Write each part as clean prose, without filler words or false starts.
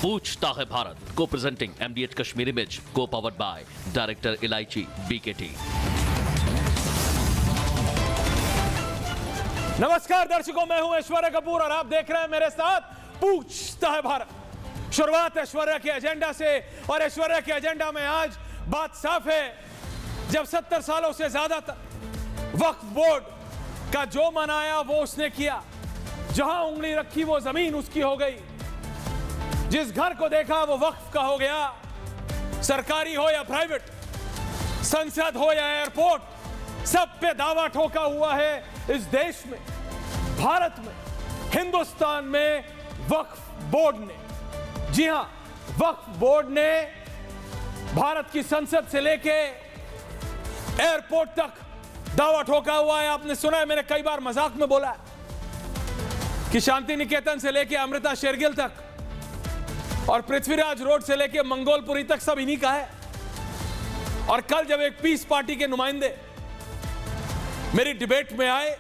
पूछता है भारत को प्रेजेंटिंग MDH कश्मीर इमेज को पावर्ड बाय डायरेक्टर इलायची BKT। नमस्कार दर्शकों, मैं हूं ऐश्वर्या कपूर और आप देख रहे हैं मेरे साथ पूछता है भारत। शुरुआत ऐश्वर्या के एजेंडा से, और ऐश्वर्या के एजेंडा में आज बात साफ है। जब 70 सालों से ज्यादा तक वक्फ बोर्ड का जो मनाया वो उसने किया, जहां उंगली रखी वो जमीन उसकी हो गई, जिस घर को देखा वो वक्फ का हो गया। सरकारी हो या प्राइवेट, संसद हो या एयरपोर्ट, सब पे दावा ठोका हुआ है इस देश में, भारत में, हिंदुस्तान में वक्फ बोर्ड ने। जी हां, वक्फ बोर्ड ने भारत की संसद से लेके एयरपोर्ट तक दावा ठोका हुआ है। आपने सुना है, मैंने कई बार मजाक में बोला है कि शांति निकेतन से लेके अमृता शेरगिल तक और पृथ्वीराज रोड से लेके मंगोलपुरी तक सब इन्हीं का है। और कल जब एक पीस पार्टी के नुमाइंदे मेरी डिबेट में आए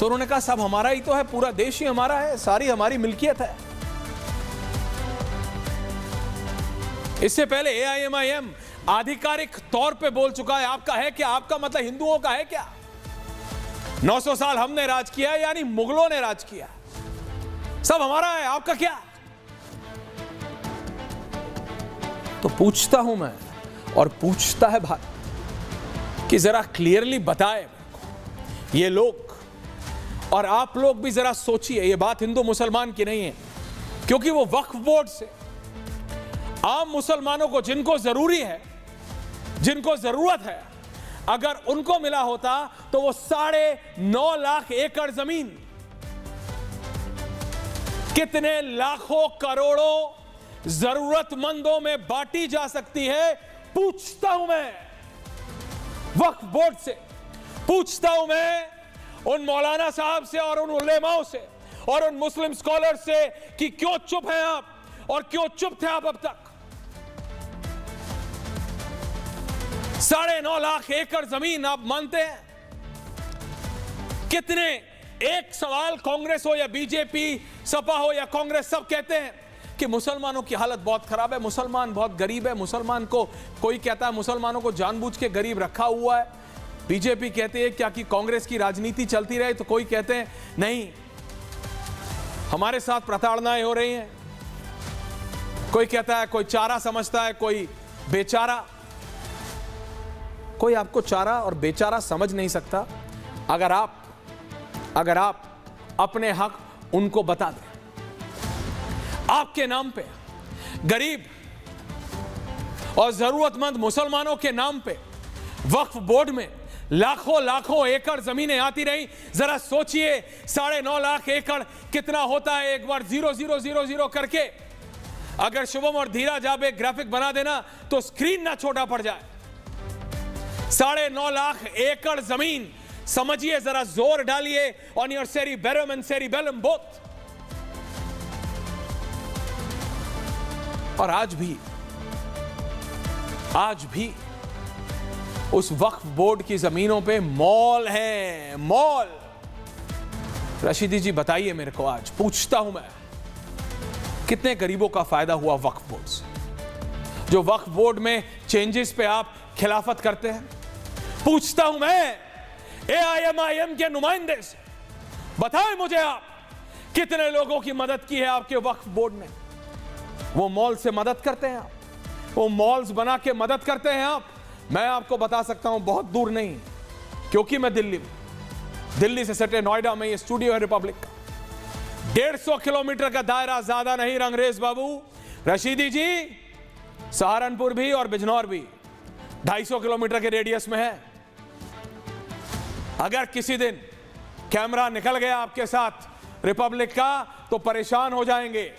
तो उन्होंने कहा सब हमारा ही तो है, पूरा देश ही हमारा है, सारी हमारी मिल्कियत है। इससे पहले AIMIM आधिकारिक तौर पे बोल चुका है, आपका है क्या? आपका मतलब हिंदुओं का है क्या? 900 साल हमने राज किया, यानी मुगलों ने राज किया, सब हमारा है, आपका क्या? तो पूछता हूं मैं, और पूछता है भारत कि जरा क्लियरली बताए ये लोग, और आप लोग भी जरा सोचिए। ये बात हिंदू मुसलमान की नहीं है, क्योंकि वो वक्फ बोर्ड से आम मुसलमानों को, जिनको जरूरी है, जिनको जरूरत है, अगर उनको मिला होता तो वो 9.5 लाख एकड़ जमीन कितने लाखों करोड़ों जरूरतमंदों में बांटी जा सकती है। पूछता हूं मैं वक्फ बोर्ड से, पूछता हूं मैं उन मौलाना साहब से और उन उलेमाओं से और उन मुस्लिम स्कॉलर से कि क्यों चुप हैं आप, और क्यों चुप थे आप अब तक? 9.5 लाख एकड़ जमीन आप मानते हैं? कितने, एक सवाल, कांग्रेस हो या बीजेपी, सपा हो या कांग्रेस, सब कहते हैं कि मुसलमानों की हालत बहुत खराब है, मुसलमान बहुत गरीब है, मुसलमान को, कोई कहता है मुसलमानों को जानबूझ के गरीब रखा हुआ है। बीजेपी कहते हैं क्या कि कांग्रेस की राजनीति चलती रहे, तो कोई कहते हैं नहीं, हमारे साथ प्रताड़नाएं हो रही हैं। कोई कहता है, कोई चारा समझता है, कोई बेचारा। कोई आपको चारा और बेचारा समझ नहीं सकता अगर आप अपने हक उनको बता दें। आपके नाम पे गरीब और जरूरतमंद मुसलमानों के नाम पे वक्फ बोर्ड में लाखों एकड़ जमीनें आती रही। जरा सोचिए, 9.5 लाख एकड़ कितना होता है? एक बार 0000 करके अगर शुभम और धीरज आप एक ग्राफिक बना देना तो स्क्रीन ना छोटा पड़ जाए। 9.5 लाख एकड़ जमीन, समझिए, जरा जोर डालिए on your cerebellum and cerebellum both. और आज भी उस वक्फ बोर्ड की जमीनों पे मॉल है, मॉल। रशीदी जी बताइए मेरे को, आज पूछता हूं मैं, कितने गरीबों का फायदा हुआ वक्फ बोर्ड से? जो वक्फ बोर्ड में चेंजेस पे आप खिलाफत करते हैं। पूछता हूं मैं AIMIM के नुमाइंदे से, बताएं मुझे आप कितने लोगों की मदद की है आपके वक्फ बोर्ड ने? वो मॉल से मदद करते हैं आप, वो मॉल्स बना के मदद करते हैं आप। मैं आपको बता सकता हूं, बहुत दूर नहीं, क्योंकि मैं दिल्ली से सटे नोएडा में ये स्टूडियो है रिपब्लिक का। 150 किलोमीटर का दायरा, ज्यादा नहीं रंगरेज बाबू, रशीदी जी। सहारनपुर भी और बिजनौर भी 250 किलोमीटर के रेडियस में है। अगर किसी दिन कैमरा निकल गया आपके साथ रिपब्लिक का तो परेशान हो जाएंगे।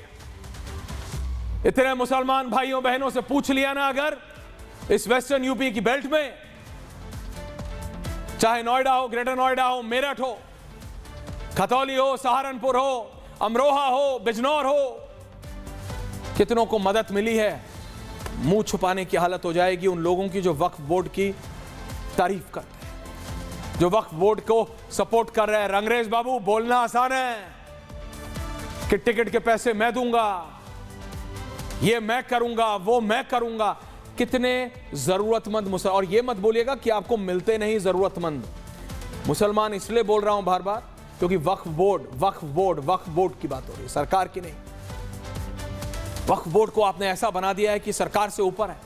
इतने मुसलमान भाइयों बहनों से पूछ लिया ना, अगर इस वेस्टर्न यूपी की बेल्ट में, चाहे नोएडा हो, ग्रेटर नोएडा हो, मेरठ हो, खतौली हो, सहारनपुर हो, अमरोहा हो, बिजनौर हो, कितनों को मदद मिली है, मुंह छुपाने की हालत हो जाएगी उन लोगों की जो वक्फ बोर्ड की तारीफ करते हैं, जो वक्फ बोर्ड को सपोर्ट कर रहे हैं। रंगरेज बाबू, बोलना आसान है कि टिकट के पैसे मैं दूंगा, ये मैं करूंगा, वो मैं करूंगा। कितने जरूरतमंद मुसलमान, और ये मत बोलिएगा कि आपको मिलते नहीं जरूरतमंद मुसलमान। इसलिए बोल रहा हूं बार बार क्योंकि वक्फ बोर्ड की बात हो रही है, सरकार की नहीं। वक्फ बोर्ड को आपने ऐसा बना दिया है कि सरकार से ऊपर है।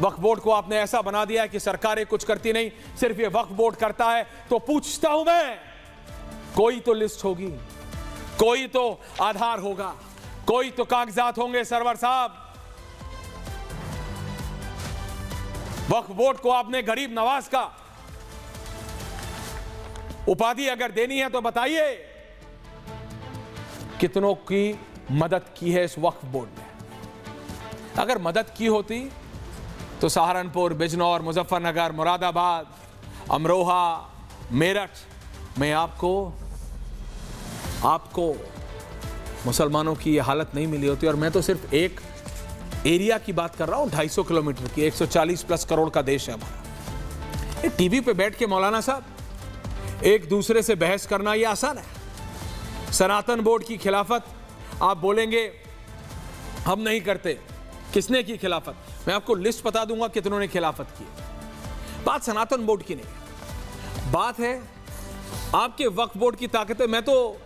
वक्फ बोर्ड को आपने ऐसा बना दिया है कि सरकारें कुछ करती नहीं, सिर्फ ये वक्फ बोर्ड करता है। तो पूछता हूं मैं, कोई तो लिस्ट होगी, कोई तो आधार होगा, कोई तो कागजात होंगे। सरवर साहब, वक्फ बोर्ड को आपने गरीब नवाज का उपाधि अगर देनी है तो बताइए कितनों की मदद की है इस वक्फ बोर्ड ने। अगर मदद की होती तो सहारनपुर, बिजनौर, मुजफ्फरनगर, मुरादाबाद, अमरोहा, मेरठ में आपको मुसलमानों की ये हालत नहीं मिली होती। और मैं तो सिर्फ एक एरिया की बात कर रहा हूं, 250 किलोमीटर की, 140 प्लस करोड़ का देश है हमारा। टीवी पे बैठ के मौलाना साहब एक दूसरे से बहस करना ये आसान है। सनातन बोर्ड की खिलाफत आप बोलेंगे हम नहीं करते, किसने की खिलाफत? मैं आपको लिस्ट बता दूंगा कितनों ने खिलाफत की। बात सनातन बोर्ड की नहीं, बात है आपके वक्फ बोर्ड की ताकत है। मैं तो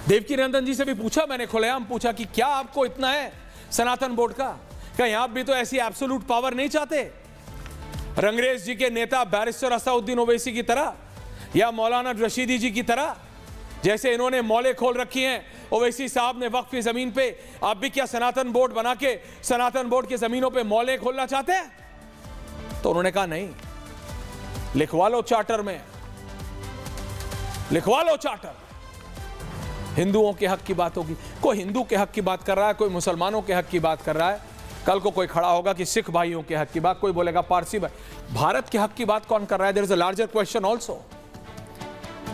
देवकी नंदन जी से भी पूछा, मैंने खुलेआम पूछा कि क्या आपको इतना है सनातन बोर्ड का? कहीं आप भी तो ऐसी एब्सोल्यूट पावर नहीं चाहते, रंगरेज जी के नेता बैरिस्टर असाउद्दीन ओवैसी की तरह या मौलाना रशीदी जी की तरह, जैसे इन्होंने मौले खोल रखी हैं ओवैसी साहब ने वक्फ की जमीन पे, आप भी क्या सनातन बोर्ड बना के सनातन बोर्ड की जमीनों पे मौले खोलना चाहते हैं? तो उन्होंने कहा नहीं, लिखवा लो चार्टर में, लिखवा लो चार्टर। हिंदुओं के हक की बात होगी, कोई हिंदू के हक की बात कर रहा है, कोई मुसलमानों के हक की बात कर रहा है। कल को कोई खड़ा होगा कि सिख भाइयों के हक की बात, कोई बोलेगा पारसी भाई। भारत के हक की बात कौन कर रहा है? There is a larger question also.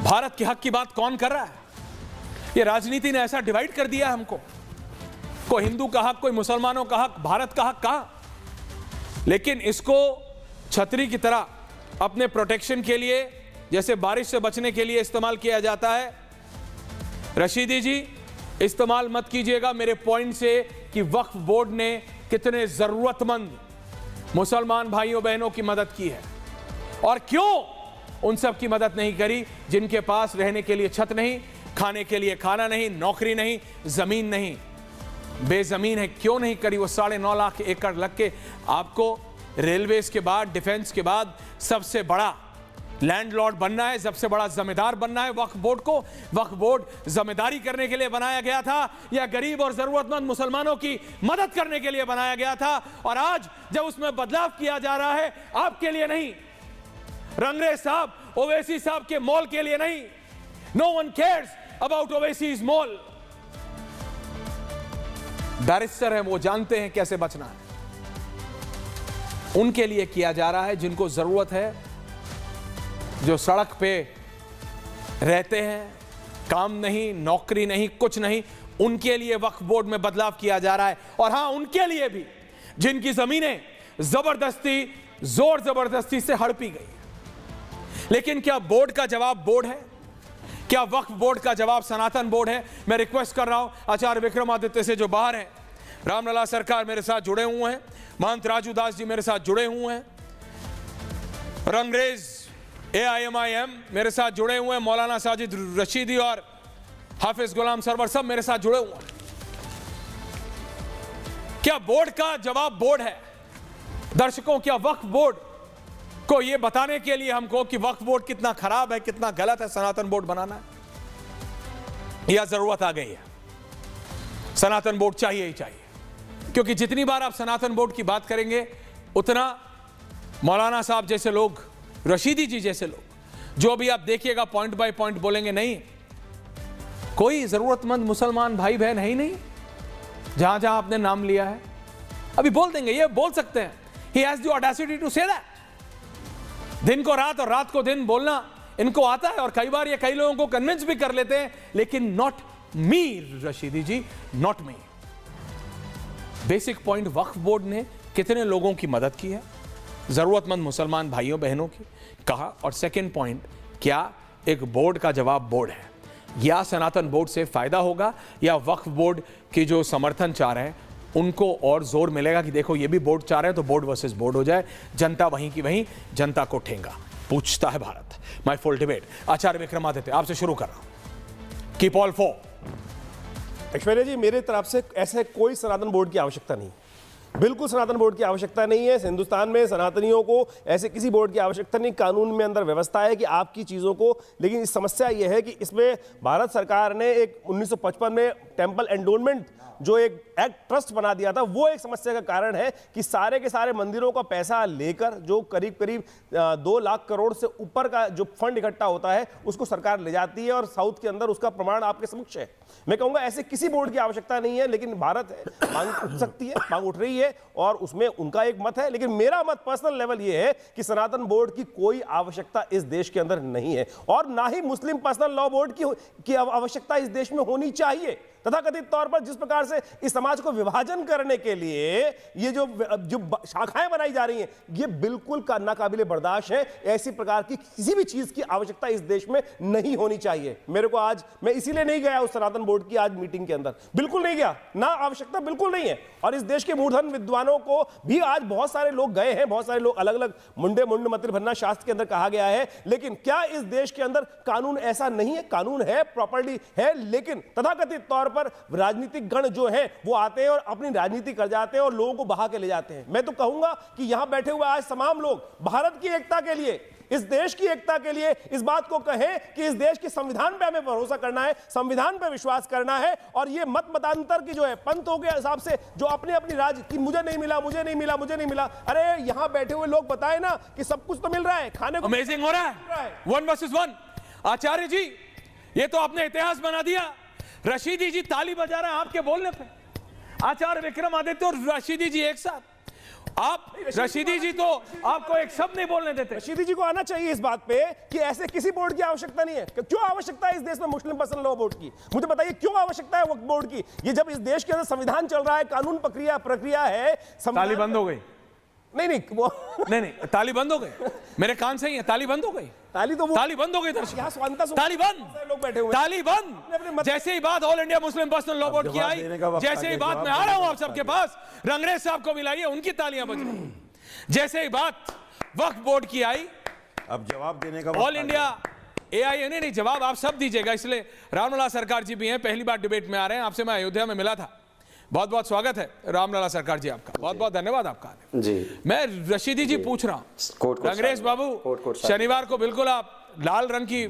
Bharat के हक की बात कौन कर रहा है? ये राजनीति ने ऐसा डिवाइड कर दिया हमको, कोई हिंदू का हक, कोई मुसलमानों का हक, भारत का हक कहां? लेकिन इसको छतरी की तरह अपने प्रोटेक्शन के लिए, जैसे बारिश से बचने के लिए इस्तेमाल किया जाता है। रशीदी जी, इस्तेमाल मत कीजिएगा मेरे पॉइंट से कि वक्फ बोर्ड ने कितने जरूरतमंद मुसलमान भाइयों बहनों की मदद की है, और क्यों उन सब की मदद नहीं करी जिनके पास रहने के लिए छत नहीं, खाने के लिए खाना नहीं, नौकरी नहीं, जमीन नहीं, बेजमीन है। क्यों नहीं करी? वो 9.5 लाख एकड़ लग के आपको रेलवेज के बाद, डिफेंस के बाद सबसे बड़ा लैंडलॉर्ड बनना है, सबसे बड़ा जमींदार बनना है वक्फ बोर्ड को। वक्फ बोर्ड जमींदारी करने के लिए बनाया गया था या गरीब और जरूरतमंद मुसलमानों की मदद करने के लिए बनाया गया था? और आज जब उसमें बदलाव किया जा रहा है, आपके लिए नहीं, रंगरेज साहब, ओवैसी साहब के मॉल के लिए नहीं। No one cares about Owaisi's mall. Barrister है, वो जानते हैं कैसे बचना है। उनके लिए किया जा रहा है जिनको जरूरत है, जो सड़क पे रहते हैं, काम नहीं, नौकरी नहीं, कुछ नहीं, उनके लिए वक्फ बोर्ड में बदलाव किया जा रहा है। और हां, उनके लिए भी जिनकी जमीनें जबरदस्ती, जोर जबरदस्ती से हड़पी गई। लेकिन क्या बोर्ड का जवाब बोर्ड है? क्या वक्फ बोर्ड का जवाब सनातन बोर्ड है? मैं रिक्वेस्ट कर रहा हूं आचार्य विक्रमादित्य से, जो बाहर है, रामलला सरकार मेरे साथ जुड़े हुए हैं, महंत राजू दास जी मेरे साथ जुड़े हुए हैं, रंगरेज AIMIM मेरे साथ जुड़े हुए हैं, मौलाना साजिद रशीदी और हाफिज गुलाम सरवर सब मेरे साथ जुड़े हुए हैं। क्या बोर्ड का जवाब बोर्ड है? दर्शकों, क्या वक्फ बोर्ड को यह बताने के लिए हमको कि वक्फ बोर्ड कितना खराब है, कितना गलत है, सनातन बोर्ड बनाना है, या जरूरत आ गई है? सनातन बोर्ड चाहिए ही चाहिए, क्योंकि जितनी बार आप सनातन बोर्ड की बात करेंगे उतना मौलाना साहब जैसे लोग, रशीदी जी जैसे लोग, जो भी आप देखिएगा पॉइंट बाय पॉइंट बोलेंगे नहीं, कोई जरूरतमंद मुसलमान भाई बहन है ही नहीं जहां जहां आपने नाम लिया है। अभी बोल देंगे, ये बोल सकते हैं, he has the audacity to say that। दिन को रात और रात को दिन बोलना इनको आता है, और कई बार ये कई लोगों को कन्विंस भी कर लेते हैं, लेकिन not me Rashidi ji, not me. Basic point, Waqf board ने कितने लोगों की मदद की है, जरूरतमंद मुसलमान भाइयों बहनों की, कहा। और सेकंड पॉइंट, क्या एक बोर्ड का जवाब बोर्ड है? या सनातन बोर्ड से फायदा होगा, या वक्फ बोर्ड की जो समर्थन चाह रहे हैं उनको और जोर मिलेगा कि देखो ये भी बोर्ड चाह रहे हैं तो बोर्ड वर्सेस बोर्ड हो जाए, जनता वहीं की वहीं, जनता को ठेंगा। पूछता है Bharat. My full debate. Acharya Vikramaditya आपसे शुरू कर रहा हूं। Keep all four. Aishwarya ji, मेरे तरफ से ऐसे कोई सनातन बोर्ड की आवश्यकता नहीं, बिल्कुल सनातन बोर्ड की आवश्यकता नहीं है। हिंदुस्तान में सनातनियों को ऐसे किसी बोर्ड की आवश्यकता नहीं। कानून में अंदर व्यवस्था है कि आपकी चीज़ों को, लेकिन इस समस्या यह है कि इसमें भारत सरकार ने एक 1955 में टेम्पल एंडोनमेंट जो एक एक्ट ट्रस्ट बना दिया था, वो एक समस्या का कारण है कि सारे के सारे मंदिरों का पैसा लेकर जो करीब करीब 2 लाख करोड़ से ऊपर का जो फंड इकट्ठा होता है उसको सरकार ले जाती है, और साउथ के अंदर उसका प्रमाण आपके समक्ष है। मैं कहूंगा ऐसे किसी बोर्ड की आवश्यकता नहीं है, लेकिन भारत है, मांग उठ सकती है, मांग उठ रही है, और उसमें उनका एक मत है। लेकिन मेरा मत पर्सनल लेवल ये है कि सनातन बोर्ड की कोई आवश्यकता इस देश के अंदर नहीं है, और ना ही मुस्लिम पर्सनल लॉ बोर्ड की आवश्यकता इस देश में होनी चाहिए। तथाकथित तौर पर जिस प्रकार से इस समाज को विभाजन करने के लिए ये जो शाखाएं बनाई जा रही हैं, ये बिल्कुल नाकाबिले बर्दाश्त है। ऐसी प्रकार की किसी भी चीज की आवश्यकता इस देश में नहीं होनी चाहिए। मेरे को आज, मैं इसीलिए नहीं गया उस सनातन बोर्ड की आज मीटिंग के अंदर, बिल्कुल नहीं गया, ना आवश्यकता बिल्कुल नहीं है। और इस देश के मूर्धन विद्वानों को भी आज बहुत सारे लोग गए हैं, बहुत सारे लोग अलग अलग मुंडे मंत्र भरना शास्त्र के अंदर कहा गया है, लेकिन क्या इस देश के अंदर कानून ऐसा नहीं है? कानून है, प्रॉपर्टी है, लेकिन तथाकथित तौर पर राजनीतिक गण जो हैं वो आते हैं और अपनी राजनीति कर जाते हैं और लोगों को बहा के ले जाते हैं। मैं तो कहूंगा कि यहां बैठे हुए आज तमाम लोग भारत की एकता के लिए, इस देश की एकता के लिए इस बात को कहें कि इस देश के संविधान पे हमें भरोसा करना है, संविधान पे विश्वास करना है, और ये मतांतर की जो है पंथों के हिसाब से जो अपने अपनी राज की मुझे नहीं मिला, मुझे नहीं मिला, मुझे नहीं मिला, अरे यहां बैठे हुए लोग बताएं ना कि सब कुछ तो मिल रहा है, खाने को अमेजिंग हो रहा है। 1 वर्सेस 1। आचार्य जी, ये तो आपने इतिहास बना दिया। रशीदी जी ताली बजा रहे हैं आपके बोलने पे। आचार्य विक्रमादित्य और रशीदी जी एक साथ। आप रशीदी जी तो आपको एक शब्द नहीं बोलने देते। रशीदी जी को आना चाहिए इस बात पे कि ऐसे किसी बोर्ड की आवश्यकता नहीं है। क्यों आवश्यकता है इस देश में मुस्लिम पर्सनल लॉ बोर्ड की? मुझे बताइए क्यों आवश्यकता है वक्फ बोर्ड की? ये जब इस देश के अंदर संविधान चल रहा है, कानून प्रक्रिया है। ताली बंद हो गई। नहीं वो नहीं, ताली बंद हो गई। मेरे कान से ही है, ताली बंद हो गई। ताली बंद हो गई। ताली बंद, लोग बैठे हुए, ताली बंद। जैसे ही बात all India Muslim personal law board की आई, जैसे ही बात, मैं आ रहा हूं आप सबके पास, रंगरेज साहब को भी लाइए, उनकी तालियां बज रही। जैसे ही बात वक्फ बोर्ड की आई, अब जवाब देने का ऑल इंडिया एआई, नहीं जवाब आप सब दीजिएगा, इसलिए रामलला सरकार जी भी हैं, पहली बार डिबेट में आ रहे हैं। आपसे मैं अयोध्या में मिला था, बहुत बहुत स्वागत है रामलला सरकार जी आपका, बहुत बहुत धन्यवाद आपका जी। मैं रशीदी जी पूछ रहा हूं, अंग्रेज बाबू शनिवार को बिल्कुल आप लाल रंग की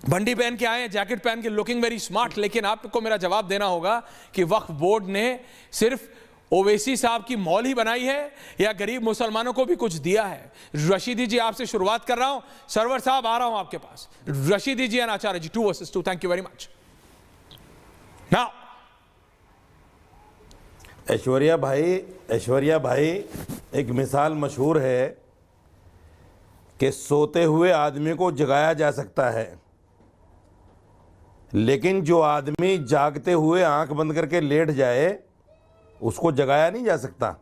बंडी पहन के आए हैं, जैकेट पहन के, लुकिंग वेरी स्मार्ट, लेकिन आपको मेरा जवाब देना होगा कि वक्फ बोर्ड ने सिर्फ ओवैसी साहब की मॉल ही बनाई है या गरीब मुसलमानों को भी कुछ दिया है? रशीदी जी आपसे शुरुआत कर रहा हूं, सरवर साहब आ रहा हूं आपके पास। Rashidi ji and Acharya ji, 2 versus 2। Thank you very much. Now Aishwarya भाई, एक मिसाल मशहूर है कि सोते हुए आदमी को जगाया जा सकता है, लेकिन जो आदमी जागते हुए आंख बंद करके लेट जाए उसको जगाया नहीं जा सकता।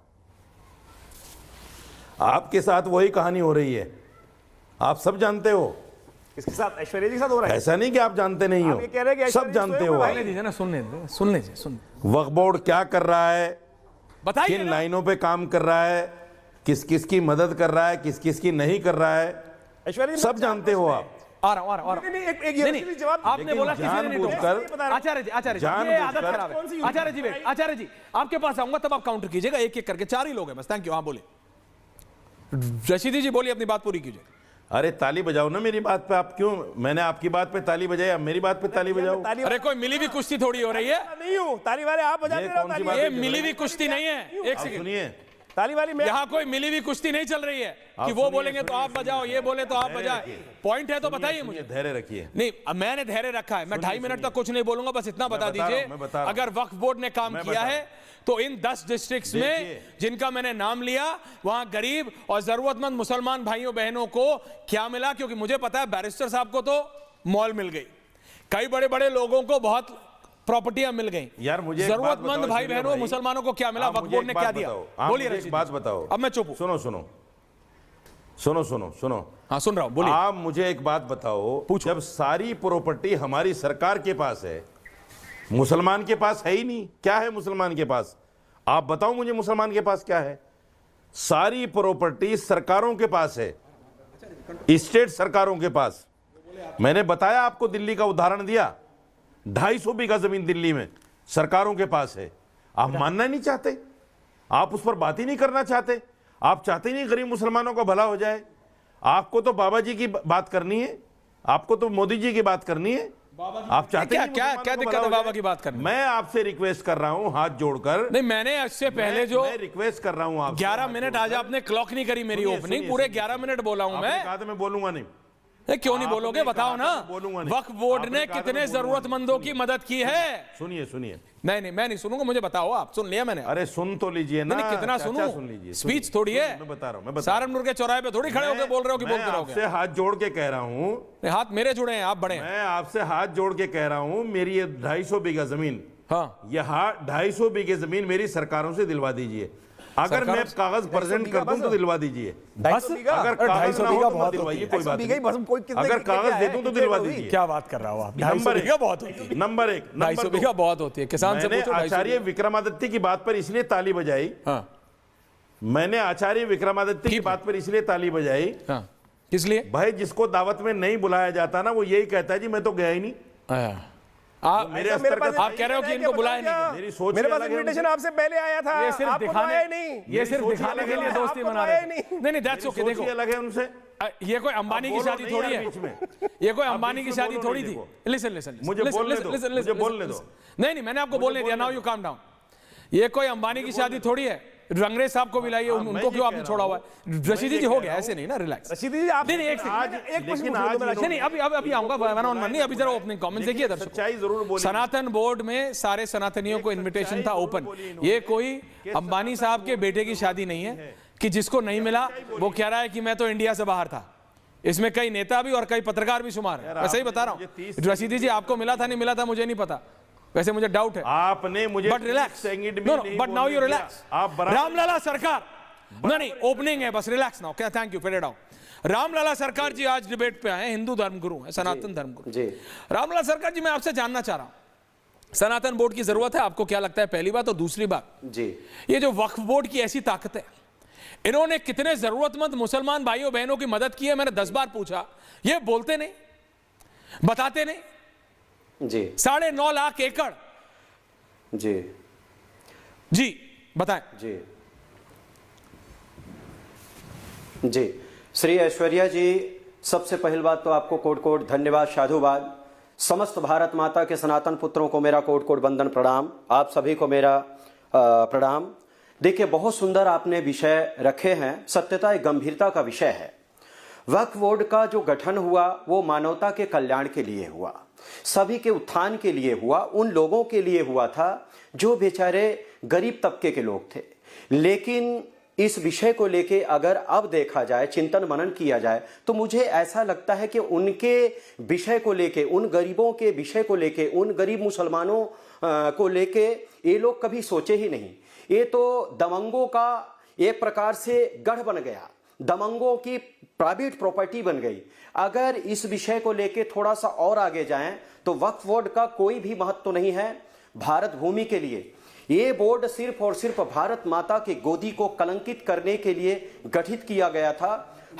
आपके साथ वही कहानी हो रही है, आप सब जानते हो। इसके साथ ऐश्वर्या जी के साथ हो रहा है। ऐसा नहीं कि आप जानते नहीं हो, ये कह रहे हैं कि सब जानते हो। सुनने वक्फ बोर्ड क्या कर रहा है, बताइए, किन लाइनों पे काम कर रहा है, किस किस की मदद कर रहा है, किस किस की नहीं कर रहा है, ऐश्वर्या सब जानते हो आप। आ रहा हूं। नहीं, जवाब आपने बोला किसी ने नहीं जानबूझकर, आचार्य जी ये आदत खराब है। आचार्य जी वेट, आचार्य जी आपके पास आऊंगा तब आप काउंटर कीजिएगा, एक एक करके, 4 ही लोग हैं बस। Thank you. हाँ बोलिए रशीदी जी, बोलिए, अपनी बात पूरी कीजिए। अरे ताली बजाओ ना मेरी बात पे। आप क्यों, मैंने आपकी बात पे ताली बजाई, अब मेरी बात पे ताली बजाओ। अरे कोई मिली हुई कुश्ती थोड़ी हो रही है। नहीं हूं ताली वाले, आप बजाते रहो। ये मिली हुई कुश्ती नहीं है। एक सेकंड सुनिए, ताली वाली में यहाँ कोई मिली हुई कुश्ती नहीं चल रही है कि वो बोलेंगे तो आप बजाओ, ये बोले तो आप बजाए। पॉइंट है तो बताइए मुझे। धैर्य रखिए। नहीं, मैंने धैर्य रखा है। मैं 2.5 मिनट तक कुछ नहीं बोलूंगा, बस इतना बता दीजिए, अगर वक्फ बोर्ड ने काम किया है तो इन 10 डिस्ट्रिक्ट्स में जिनका मैंने नाम लिया, वहां गरीब और जरूरतमंद मुसलमान भाइयों बहनों को क्या मिला? क्योंकि मुझे पता है बैरिस्टर साहब को तो मॉल मिल गई, कई बड़े बड़े लोगों को बहुत प्रॉपर्टियां मिल गई। यार मुझे जरूरतमंद भाई बहनों मुसलमानों को क्या मिला? वक्फ बोर्ड ने क्या दिया? बोलिए। एक बात बताओ। अब मैं चुप हूं। सुनो सुनो सुनो सुनो सुनो। हाँ सुन रहा हूं, बोलिए। आप मुझे एक बात बताओ, जब सारी प्रॉपर्टी हमारी सरकार के पास है मुसलमान के पास है ही नहीं। क्या है मुसलमान के पास? आप बताओ मुझे, मुसलमान के पास क्या है? सारी प्रॉपर्टी सरकारों के पास है, स्टेट सरकारों के पास। मैंने बताया आपको, दिल्ली का उदाहरण दिया, 250 बीघा जमीन दिल्ली में सरकारों के पास है। आप मानना नहीं चाहते, आप उस पर बात ही नहीं करना चाहते। आप चाहते ही नहीं गरीब मुसलमानों का भला हो जाए। आपको तो बाबा जी की बात करनी है, आपको तो मोदी जी की बात करनी है। आप चाहते हैं क्या दिक्कत है बाबा की बात करने? मैं आपसे रिक्वेस्ट कर रहा हूं हाथ जोड़कर। नहीं, मैंने इससे पहले जो मैं रिक्वेस्ट कर रहा हूं आपसे, 11 मिनट आज आपने क्लॉक नहीं करी मेरी ओपनिंग, पूरे 11 मिनट बोला हूं मैं। कहा था मैं बोलूंगा नहीं। क्यों नहीं बोलोगे? बताओ ना। बोलूंगा नहीं। वक्फ बोर्ड ने कितने जरूरतमंदों की मदद की है? सुनिए। नहीं, मैं नहीं सुनूंगा, मुझे बताओ। आप सुन लिया मैंने। अरे सुन तो लीजिए ना। नहीं, कितना सुनूं? सुन लीजिए, स्पीच थोड़ी है। मैं बता रहा हूं। सहारनपुर के चौराहे पे थोड़ी खड़े होकर बोल रहे हो कि बोलते रहोगे। आपसे हाथ जोड़ के कह रहा हूं, हाथ मेरे जुड़े हैं, आप बड़े हैं। मैं आपसे हाथ जोड़ के कह रहा हूं, मेरी ये 250 बीघा जमीन, हाँ, यहाँ 250 बीघे जमीन मेरी सरकारों से दिलवा दीजिए। अगर मैं कागज प्रेजेंट कर दूं तो दिलवा दीजिए। बस अगर कागज ना हो तो दिलवाइए, कोई बात नहीं। अगर कागज दे दूं तो दिलवा दीजिए। क्या बात कर रहा हो आप? नंबर 1 बहुत होती है। नंबर 1 250 बीघा बहुत होती है। किसान से मैंने पूछो। आचार्य विक्रमादित्य की बात पर इसलिए ताली बजाई, हाँ, मैंने आचार्य विक्रमादित्य की बात पर इसलिए ताली बजाई, हाँ, किस लिए? भाई जिसको दावत में नहीं बुलाया जाता ना, वो यही कहता है जी मैं तो गया ही नहीं। आप मेरे स्तर का आप कह रहे हो कि इनको बुलाया नहीं? मेरी सोच मेरे पास अलग है इनविटेशन आपसे पहले आया था, ये सिर्फ आपको तो दिखाने, आया नहीं। ये सिर्फ दिखाने के लिए दोस्ती बना रहे हैं। नहीं, दैट्स ओके। देखो, सोच अलग है उनसे। ये कोई अंबानी की शादी थोड़ी है। ये कोई अंबानी की शादी थोड़ी थी। लिसन, मुझे बोलने दो। नहीं, मैंने आपको बोलने दिया। Now you calm down. ये कोई अंबानी की शादी थोड़ी है। रंगरेज साहब को भी लाइए, उनको क्यों आपने छोड़ा हुआ है? रशीदी जी हो गया, ऐसे नहीं ना, रिलैक्स। रशीदी जी आप नहीं, एक अभी आऊंगा, नहीं, अभी जरा ओपनिंग कमेंट्स देखिए दर्शकों। सच्चाई जरूर बोलिए। सनातन बोर्ड में सारे सनातनियों को इनविटेशन था ओपन। ये कोई अंबानी साहब के बेटे की शादी नहीं है कि जिसको नहीं मिला वो कह रहा है कि मैं तो इंडिया से बाहर था। इसमें कई नेता भी और कई पत्रकार भी शुमार है। मैं सही बता रहा हूँ। रशीदी जी आपको मिला था नहीं मिला था मुझे नहीं पता, वैसे मुझे डाउट है। आपने मुझे but relax, but now you relax. Ramlala Sarkar, नहीं ओपनिंग है बस, रिलैक्स नाउ। क्या, thank you, fade down. Ramlala Sarkar ji आज डिबेट पे आए, हिंदू धर्मगुरु हैं, सनातन धर्मगुरु जी। रामलला सरकार जी, मैं आपसे जानना चाह रहा हूं, सनातन बोर्ड की जरूरत है, आपको क्या लगता है? पहली बात। और दूसरी बात जी, ये जो वक्फ बोर्ड की ऐसी ताकत है, इन्होंने कितने जरूरतमंद मुसलमान भाइयों बहनों की मदद की है? मैंने 10 बार पूछा, ये बोलते नहीं, बताते नहीं जी। 9.5 लाख एकड़ जी बताएं जी। श्री ऐश्वर्या जी, सबसे पहली बात तो आपको कोट कोट धन्यवाद, साधुवाद। समस्त भारत माता के सनातन पुत्रों को मेरा कोट कोट वंदन, प्रणाम। आप सभी को मेरा प्रणाम। देखिए, बहुत सुंदर आपने विषय रखे हैं। सत्यता एक गंभीरता का विषय है। वक्फ बोर्ड का जो गठन हुआ वो मानवता के कल्याण के लिए हुआ, सभी के उत्थान के लिए हुआ, उन लोगों के लिए हुआ था जो बेचारे गरीब तबके के लोग थे। लेकिन इस विषय को लेके अगर अब देखा जाए, चिंतन मनन किया जाए, तो मुझे ऐसा लगता है कि उनके विषय को लेके, उन गरीबों के विषय को लेके, उन गरीब मुसलमानों को लेके ये लोग कभी सोचे ही नहीं। ये तो दबंगों का एक प्रकार से गढ़ बन गया, दबंगों की प्राइवेट प्रॉपर्टी बन गई। अगर इस विषय को लेके थोड़ा सा और आगे जाएं तो वक्फ बोर्ड का कोई भी महत्व नहीं है भारत भूमि के लिए। ये बोर्ड सिर्फ और सिर्फ भारत माता की गोदी को कलंकित करने के लिए गठित किया गया था।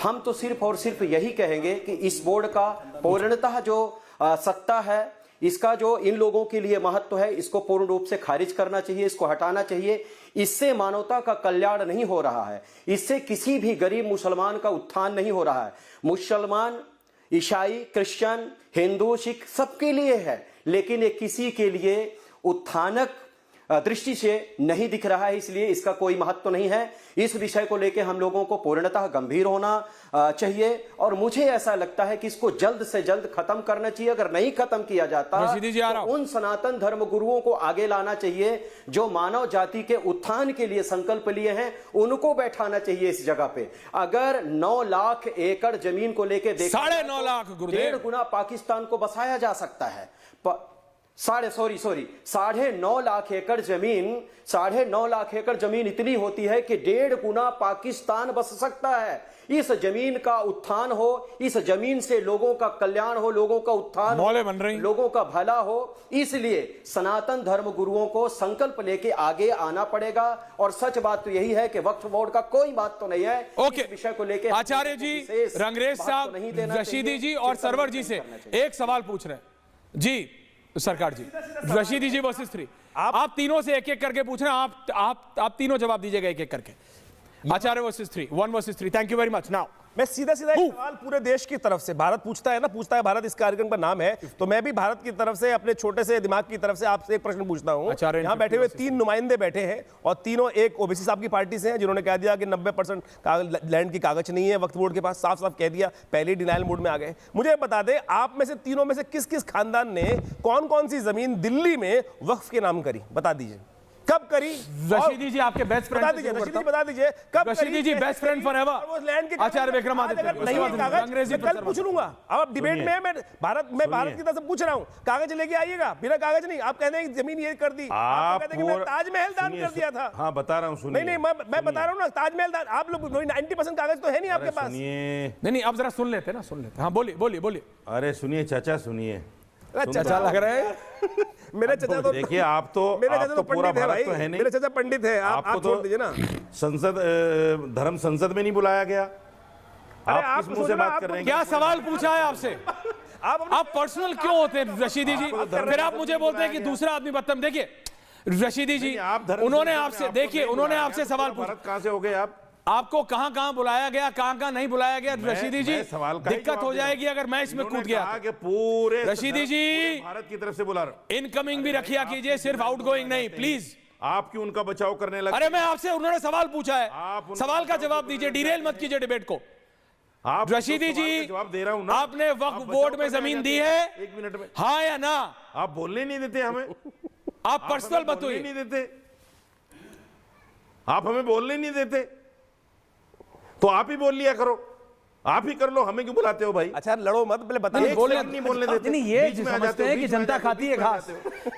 हम तो सिर्फ और सिर्फ यही कहेंगे कि इस बोर्ड का पूर्णतः जो सत्ता है, इसका जो इन लोगों के लिए महत्व है, इसको पूर्ण रूप से खारिज करना चाहिए, इसको हटाना चाहिए। इससे मानवता का कल्याण नहीं हो रहा है, इससे किसी भी गरीब मुसलमान का उत्थान नहीं हो रहा है। मुसलमान, ईसाई, क्रिश्चियन, हिंदू, सिख सबके लिए है, लेकिन ये किसी के लिए उत्थानक दृष्टि से नहीं दिख रहा है, इसलिए इसका कोई महत्व नहीं है। इस विषय को लेकर हम लोगों को पूर्णतः गंभीर होना चाहिए और मुझे ऐसा लगता है कि इसको जल्द से जल्द खत्म करना चाहिए। अगर नहीं खत्म किया जाता तो उन सनातन धर्म गुरुओं को आगे लाना चाहिए जो मानव जाति के उत्थान के लिए संकल्प लिए हैं, उनको बैठाना चाहिए इस जगह पे। अगर 9 लाख एकड़ जमीन को लेकर देखा 9.5 लाख 1.5 गुना पाकिस्तान को बसाया जा सकता है। 9.5 लाख एकड़ जमीन, 9.5 लाख एकड़ जमीन इतनी होती है कि 1.5 गुना पाकिस्तान बस सकता है। इस जमीन का उत्थान हो, इस जमीन से लोगों का कल्याण हो, लोगों का उत्थान मौले बन रही, लोगों का भला हो। इसलिए सनातन धर्म गुरुओं को संकल्प लेके आगे आना पड़ेगा। और सच बात तो यही है कि वक्फ बोर्ड का कोई बात तो नहीं है ओके इस विषय को लेके। आचार्य जी, रंगरेज साहब, रशीदी जी और सरवर जी से एक सवाल पूछ रहे हैं जी। सरकार जी, रशीदी जी वर्सेस 3, आप तीनों से एक एक करके पूछ रहे हैं। आप तीनों जवाब दीजिएगा एक एक करके। Acharya versus 3, 1 versus 3। Thank you very much. Now मैं सीधा एक सवाल पूरे देश की तरफ से, भारत पूछता है भारत इस कार्यक्रम का नाम है, तो मैं भी भारत की तरफ से, अपने छोटे से दिमाग की तरफ से आपसे एक प्रश्न पूछता हूं। यहां बैठे हुए 3 नुमाइंदे बैठे हैं और तीनों एक ओबीसी साहब की पार्टी से हैं, जिन्होंने कह दिया कि 90% लैंड की कागज नहीं है वक्फ बोर्ड के पास, साफ साफ कह दिया, पहले ही डिनायल मोड में आ गए। मुझे बता दें, आप में से तीनों में से किस किस खानदान ने कौन कौन सी जमीन दिल्ली में वक्फ के नाम करी, बता दीजिए। कब करी? रशीदी जी आपके बेस्ट फ्रेंड, बता दीजिए, रशीदी जी बता दीजिए कब रशीदी जी बेस्ट फ्रेंड फॉरएवर। वो लैंड के आचार्य विक्रमादित्य मैं कल पूछ लूंगा। अब डिबेट में मैं भारत की तरफ से पूछ रहा हूं, कागज लेके आइएगा, बिना कागज नहीं। आप कहते हैं जमीन ये कर दी, आप कहते हैं कि मैं ताजमहल दान कर दिया था। हाँ बता रहा हूँ, सुनिए। नहीं मैं बता रहा हूँ ना, ताजमहल दान। आप लोग 90% कागज तो है नहीं आपके पास। नहीं आप जरा सुन लेते ना, सुन लेते। हाँ बोलिए। अरे सुनिए चाचा, सुनिए। चाचा लग रहा है मेरे चाचा तो, देखिए आप तो पूरा भारत तो है नहीं, मेरे चाचा पंडित है। आप छोड़ दीजिए ना। संसद, धर्म संसद में नहीं बुलाया गया। आप किस मुंह से बात कर रहे हैं? क्या सवाल पूछा है आपसे? आप पर्सनल क्यों होते हैं रशीदी जी? फिर आप मुझे बोलते हैं कि दूसरा आदमी बदतमीज। देखिए रशीदी जी, उन्होंने आपसे सवाल पूछा, कहां से हो गए आप? आपको कहां बुलाया गया, कहां नहीं बुलाया गया? रशीदी जी, दिक्कत हो जाएगी अगर मैं इसमें कूद गया। पूरे रशीदी जी, भारत की तरफ से बुला रहा, इनकमिंग भी रखिया कीजिए, सिर्फ आउटगोइंग नहीं प्लीज। आप क्यों उनका बचाव करने लगे? अरे मैं आपसे, उन्होंने सवाल पूछा है, सवाल का जवाब दीजिए, डिरेल मत कीजिए डिबेट को। आप रशीदी जी, जवाब दे रहा हूं ना, आपने वक्फ बोर्ड में जमीन दी है? 1 मिनट में हाँ या ना? आप बोलने नहीं देते हमें। आप पर्सनल बताइए। नहीं देते आप हमें बोलने नहीं देते, तो आप ही बोल लिया करो, आप ही कर लो, हमें क्यों बुलाते हो भाई? अच्छा लड़ो मत, पहले बताइए। नहीं बोलने देते। नहीं, ये समझते हैं कि जनता खाती है घास।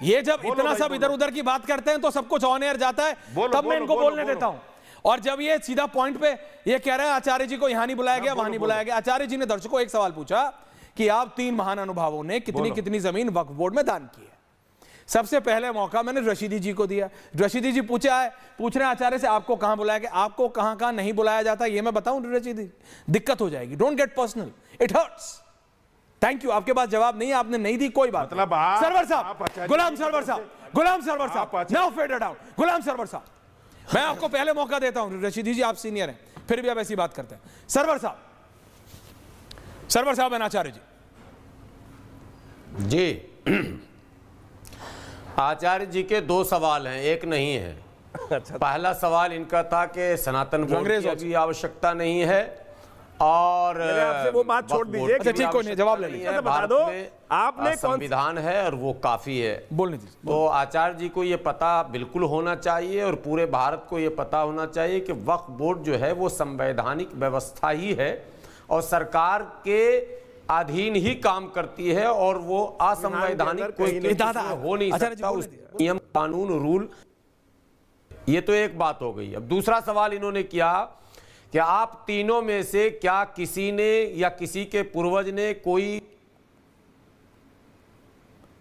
ये जब इतना सब इधर उधर की बात करते हैं तो सब कुछ ऑन एयर जाता है, तब मैं इनको बोलने देता हूं। और जब ये सीधा पॉइंट पे ये कह रहे हैं आचार्य जी को यहां नहीं बुलाया गया, वहां नहीं बुलाया गया। आचार्य जी ने दर्शकों एक सवाल पूछा कि आप 3 महान अनुभवों ने कितनी जमीन वक्फ बोर्ड में दान की है। सबसे पहले मौका मैंने रशीदी जी को दिया। रशीदी जी पूछ रहे हैं आचार्य से, आपको कहां बुलाया गया, आपको कहां नहीं बुलाया जाता, ये मैं बताऊं रशीदी? दिक्कत हो जाएगी। Don't get personal, it hurts. Thank you, आपके पास जवाब नहीं, आपने नहीं दी, कोई बात। मतलब Sarwar Sahab, Ghulam Sarwar Sahab, now fade it out. Ghulam Sarwar Sahab, मैं आपको पहले मौका देता हूं। रशीदी जी आप सीनियर हैं, फिर भी आप ऐसी बात करते हैं। सरवर साहब एंड आचार्य जी। आचार्य जी के 2 सवाल हैं, एक नहीं है। पहला सवाल इनका था कि सनातन बोर्ड की अभी आवश्यकता नहीं है, और आपसे वो बात छोड़ दीजिए। अच्छा ठीक, कोई नहीं, जवाब ले लीजिए। बता दो, आपने संविधान है और वो काफी है। बोलने दीजिए। तो आचार्य जी को ये पता बिल्कुल होना चाहिए और पूरे भारत को ये पता होना चाहिए कि वक्फ बोर्ड जो है वो संवैधानिक व्यवस्था ही है और सरकार के अधीन ही काम करती है, और वो असंवैधानिक कोई हो नहीं सकता। उस नियम, कानून, रूल, ये तो एक बात हो गई। अब दूसरा सवाल इन्होंने किया कि आप तीनों में से क्या किसी ने या किसी के पूर्वज ने कोई,